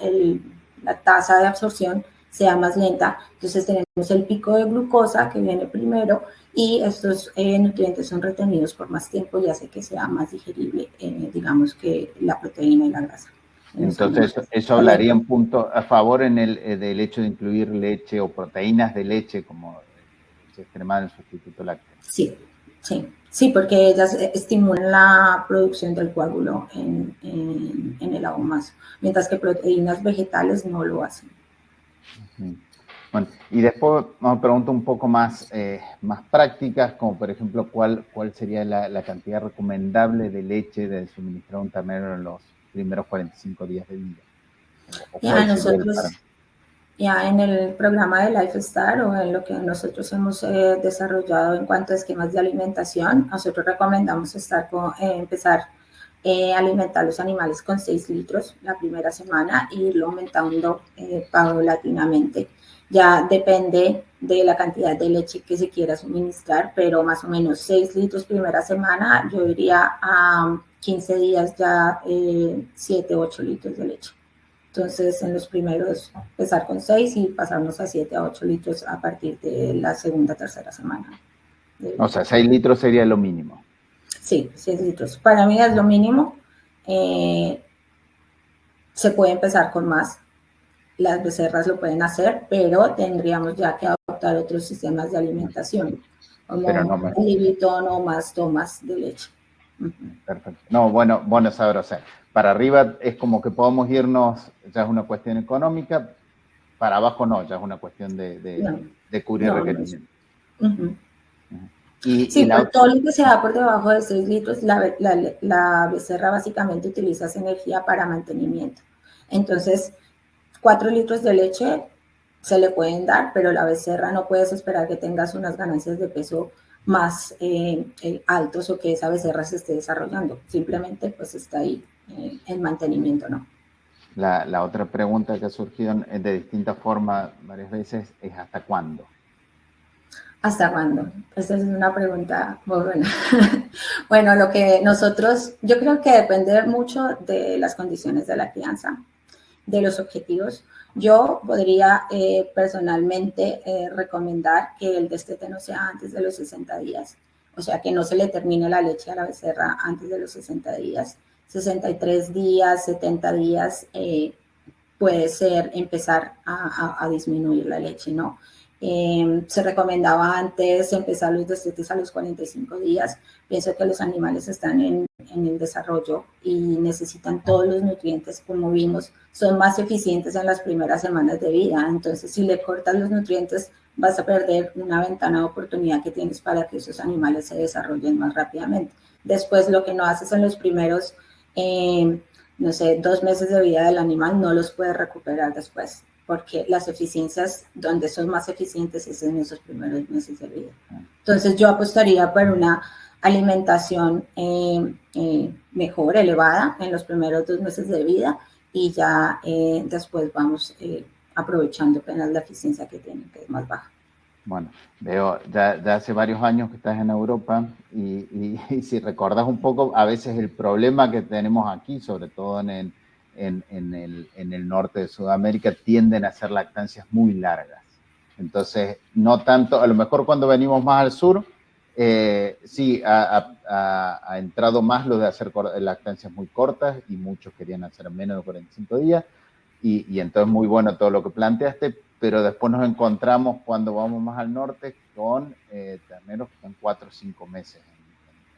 tasa de absorción sea más lenta. Entonces, tenemos el pico de glucosa que viene primero y estos nutrientes son retenidos por más tiempo y hace que sea más digerible, digamos, que la proteína y la grasa. Entonces, eso hablaría un punto a favor en del hecho de incluir leche o proteínas de leche como leche extremada en sustituto lácteo. Sí, sí, porque ellas estimulan la producción del coágulo en el abomaso, mientras que proteínas vegetales no lo hacen. Bueno, y después nos pregunto un poco más, más prácticas, como por ejemplo, ¿cuál sería la cantidad recomendable de leche de suministrar a un ternero en los primeros 45 días de vida? Ya nosotros, ya en el programa de Lifestar o en lo que nosotros hemos desarrollado en cuanto a esquemas de alimentación, nosotros recomendamos empezar a alimentar a los animales con 6 litros la primera semana e irlo aumentando paulatinamente. Ya depende de la cantidad de leche que se quiera suministrar, pero más o menos 6 litros primera semana, yo iría a 15 días ya 7, 8 litros de leche. Entonces, en los primeros, empezar con 6 y pasarnos a 7 a 8 litros a partir de la segunda, tercera semana. O sea, 6 litros sería lo mínimo. Sí, 6 litros. Para mí es lo mínimo. Se puede empezar con más. Las becerras lo pueden hacer, pero tendríamos ya que adoptar otros sistemas de alimentación, como el libitón o más tomas de leche. Perfecto. No, bueno saber, o sea, para arriba es como que podemos irnos, ya es una cuestión económica, para abajo no, ya es una cuestión de cubrir requerimientos. Sí, por todo lo que se da por debajo de 6 litros, la becerra básicamente utiliza esa energía para mantenimiento. Entonces, 4 litros de leche se le pueden dar, pero la becerra no puedes esperar que tengas unas ganancias de peso más altos o que esa becerra se esté desarrollando. Simplemente pues está ahí en mantenimiento, ¿no? La otra pregunta que ha surgido de distintas formas varias veces es ¿hasta cuándo? ¿Hasta cuándo? Esa es una pregunta muy buena. Bueno, lo que nosotros, yo creo que depende mucho de las condiciones de la crianza, de los objetivos. Yo podría personalmente recomendar que el destete no sea antes de los 60 días, o sea, que no se le termine la leche a la becerra antes de los 60 días. 63 días, 70 días puede ser empezar a disminuir la leche, ¿no? Se recomendaba antes empezar los destetes a los 45 días. Pienso que los animales están en el desarrollo y necesitan todos los nutrientes, como vimos, son más eficientes en las primeras semanas de vida. Entonces, si le cortas los nutrientes, vas a perder una ventana de oportunidad que tienes para que esos animales se desarrollen más rápidamente. Después, lo que no haces en los primeros, no sé, 2 meses de vida del animal, no los puedes recuperar después, porque las eficiencias donde son más eficientes es en esos primeros meses de vida. Entonces yo apostaría por una alimentación mejor, elevada, en los primeros 2 meses de vida y ya después vamos aprovechando apenas la eficiencia que tienen, que es más baja. Bueno, veo, ya hace varios años que estás en Europa y si recordás un poco, a veces el problema que tenemos aquí, sobre todo en el norte de Sudamérica, tienden a ser lactancias muy largas. Entonces, no tanto, a lo mejor cuando venimos más al sur, sí, ha entrado más lo de hacer lactancias muy cortas y muchos querían hacer menos de 45 días. Y entonces muy bueno todo lo que planteaste, pero después nos encontramos cuando vamos más al norte con terneros que están 4 o 5 meses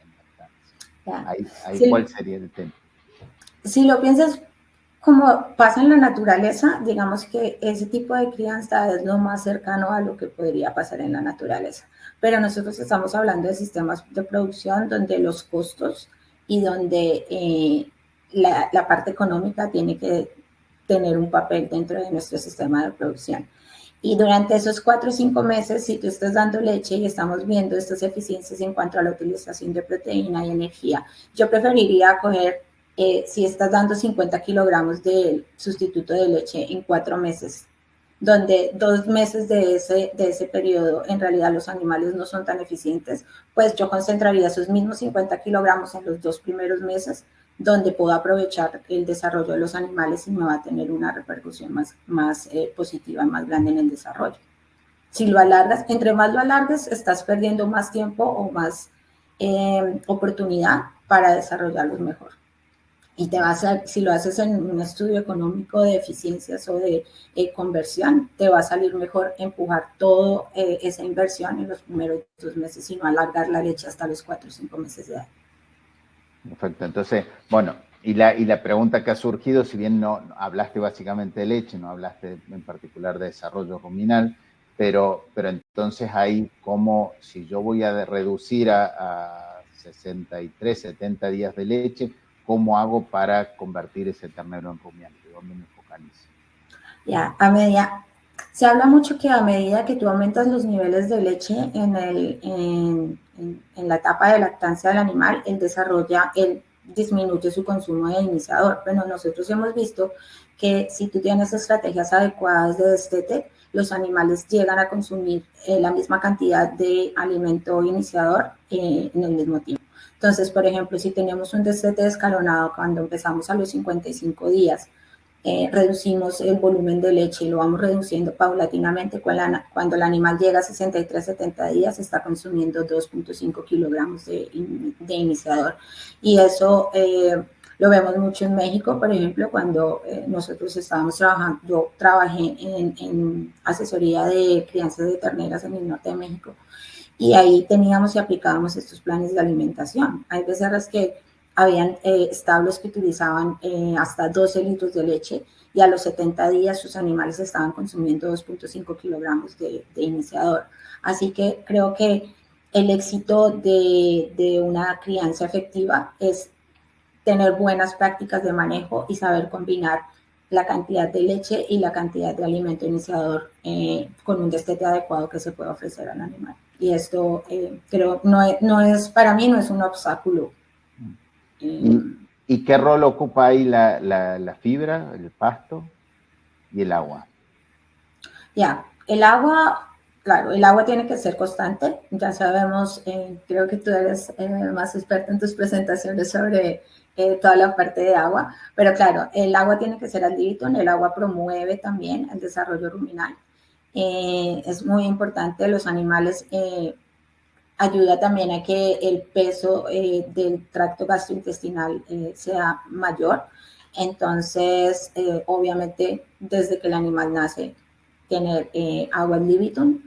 en lactancia. Ahí sí. ¿Cuál sería el tema? Si lo piensas como pasa en la naturaleza, digamos que ese tipo de crianza es lo más cercano a lo que podría pasar en la naturaleza. Pero nosotros estamos hablando de sistemas de producción donde los costos y donde la parte económica tiene que tener un papel dentro de nuestro sistema de producción. Y durante esos 4 o 5 meses, si tú estás dando leche y estamos viendo estas eficiencias en cuanto a la utilización de proteína y energía, yo preferiría coger, si estás dando 50 kilogramos de sustituto de leche en 4 meses, donde 2 meses de ese periodo en realidad los animales no son tan eficientes, pues yo concentraría esos mismos 50 kilogramos en los 2 primeros meses, donde puedo aprovechar el desarrollo de los animales y me va a tener una repercusión más positiva, más grande en el desarrollo. Si lo alargas, entre más lo alargues, estás perdiendo más tiempo o más oportunidad para desarrollarlos mejor. Y te vas a, si lo haces en un estudio económico de eficiencias o de conversión, te va a salir mejor empujar toda esa inversión en los primeros 2 meses y no alargar la leche hasta los 4 o 5 meses de edad. Perfecto. Entonces, bueno, y la pregunta que ha surgido, si bien no hablaste básicamente de leche, no hablaste en particular de desarrollo ruminal, pero entonces ahí, como si yo voy a reducir a 63, 70 días de leche, ¿cómo hago para convertir ese ternero en rumiante? ¿Dónde me focalizo? Ya, se habla mucho que a medida que tú aumentas los niveles de leche en la etapa de lactancia del animal, él disminuye su consumo de iniciador. Pero nosotros hemos visto que si tú tienes estrategias adecuadas de destete, los animales llegan a consumir la misma cantidad de alimento iniciador en el mismo tiempo. Entonces, por ejemplo, si tenemos un destete escalonado cuando empezamos a los 55 días, reducimos el volumen de leche y lo vamos reduciendo paulatinamente. Cuando el animal llega a 63, 70 días, está consumiendo 2.5 kilogramos de iniciador. Y eso lo vemos mucho en México, por ejemplo, cuando nosotros estábamos trabajando, yo trabajé en asesoría de crianzas de terneras en el norte de México. Y ahí teníamos y aplicábamos estos planes de alimentación. Hay becerras que habían establos que utilizaban hasta 12 litros de leche y a los 70 días sus animales estaban consumiendo 2.5 kilogramos de iniciador. Así que creo que el éxito de una crianza efectiva es tener buenas prácticas de manejo y saber combinar la cantidad de leche y la cantidad de alimento iniciador con un destete adecuado que se pueda ofrecer al animal. Y esto creo no es, para mí no es un obstáculo. ¿Y qué rol ocupa ahí la fibra, el pasto y el agua? Ya, el agua, claro, el agua tiene que ser constante. Ya sabemos, creo que tú eres más experto en tus presentaciones sobre toda la parte de agua, pero claro, el agua tiene que ser al libitum, el agua promueve también el desarrollo ruminal. Es muy importante, los animales ayuda también a que el peso del tracto gastrointestinal sea mayor. Entonces, obviamente, desde que el animal nace, tener agua al libitum.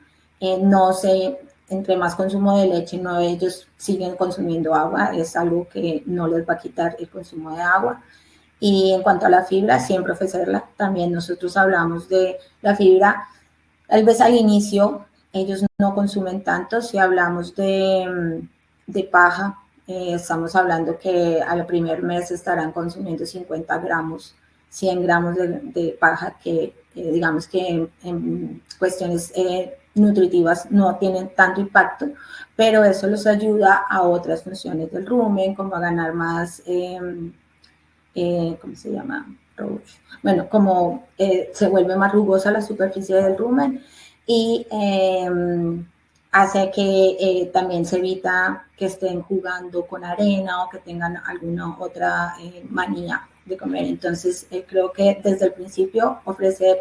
No sé, entre más consumo de leche, no ellos siguen consumiendo agua, es algo que no les va a quitar el consumo de agua. Y en cuanto a la fibra, siempre ofrecerla. También nosotros hablamos de la fibra, tal vez al inicio ellos no consumen tanto. Si hablamos de paja, estamos hablando que al primer mes estarán consumiendo 50 gramos, 100 gramos de paja, que digamos que en cuestiones nutritivas no tienen tanto impacto, pero eso los ayuda a otras funciones del rumen, como a ganar más, ¿cómo se llama? Bueno, como se vuelve más rugosa la superficie del rumen y hace que también se evita que estén jugando con arena o que tengan alguna otra manía de comer. Entonces, creo que desde el principio ofrecer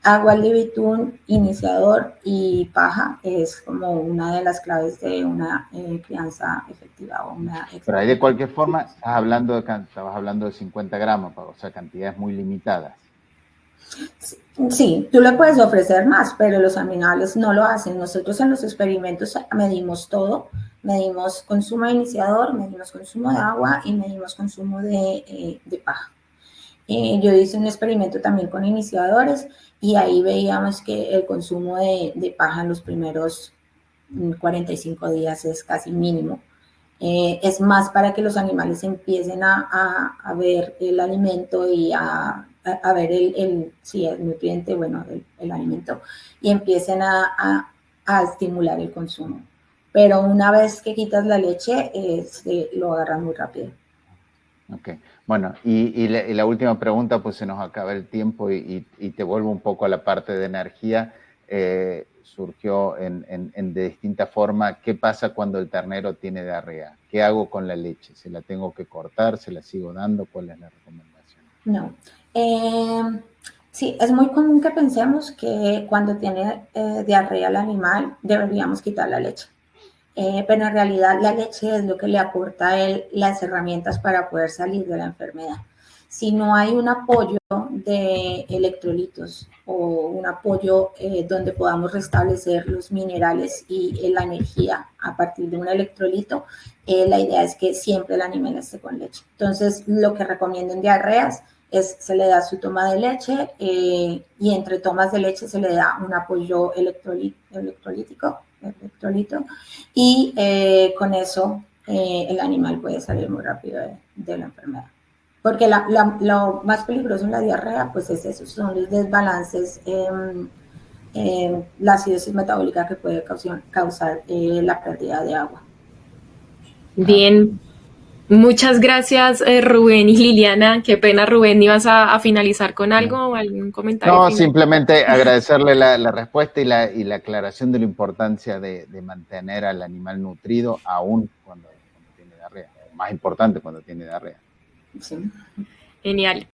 agua, libitum, iniciador y paja es como una de las claves de una crianza efectiva. Pero ahí de cualquier forma estabas hablando de 50 gramos, o sea, cantidades muy limitadas. Sí, tú le puedes ofrecer más, pero los animales no lo hacen. Nosotros en los experimentos medimos todo, medimos consumo de iniciador, medimos consumo de agua y medimos consumo de paja. Yo hice un experimento también con iniciadores y ahí veíamos que el consumo de paja en los primeros 45 días es casi mínimo. Es más para que los animales empiecen a ver el alimento y a a ver sí, el nutriente, bueno, el alimento, y empiecen a estimular el consumo. Pero una vez que quitas la leche, lo agarran muy rápido. Ok, bueno, y la última pregunta, pues se nos acaba el tiempo y te vuelvo un poco a la parte de energía. Surgió de distinta forma. ¿Qué pasa cuando el ternero tiene diarrea? ¿Qué hago con la leche? ¿Se la tengo que cortar? ¿Se la sigo dando? ¿Cuál es la recomendación? No. Sí, es muy común que pensemos que cuando tiene diarrea el animal deberíamos quitar la leche. Pero en realidad la leche es lo que le aporta a él las herramientas para poder salir de la enfermedad. Si no hay un apoyo de electrolitos o un apoyo donde podamos restablecer los minerales y la energía a partir de un electrolito, la idea es que siempre el animal esté con leche. Entonces, lo que recomiendo en diarreas es se le da su toma de leche y entre tomas de leche se le da un apoyo electrolítico y con eso el animal puede salir muy rápido de la enfermedad. Porque lo más peligroso en la diarrea, pues es eso, son los desbalances, la acidosis metabólica que puede causar la pérdida de agua. Bien, muchas gracias Rubén y Liliana. Qué pena, Rubén, ¿ibas a finalizar con algo o algún comentario No, final? simplemente agradecerle la respuesta y la aclaración de la importancia de mantener al animal nutrido aún cuando tiene diarrea. Más importante cuando tiene diarrea. Sí. Genial.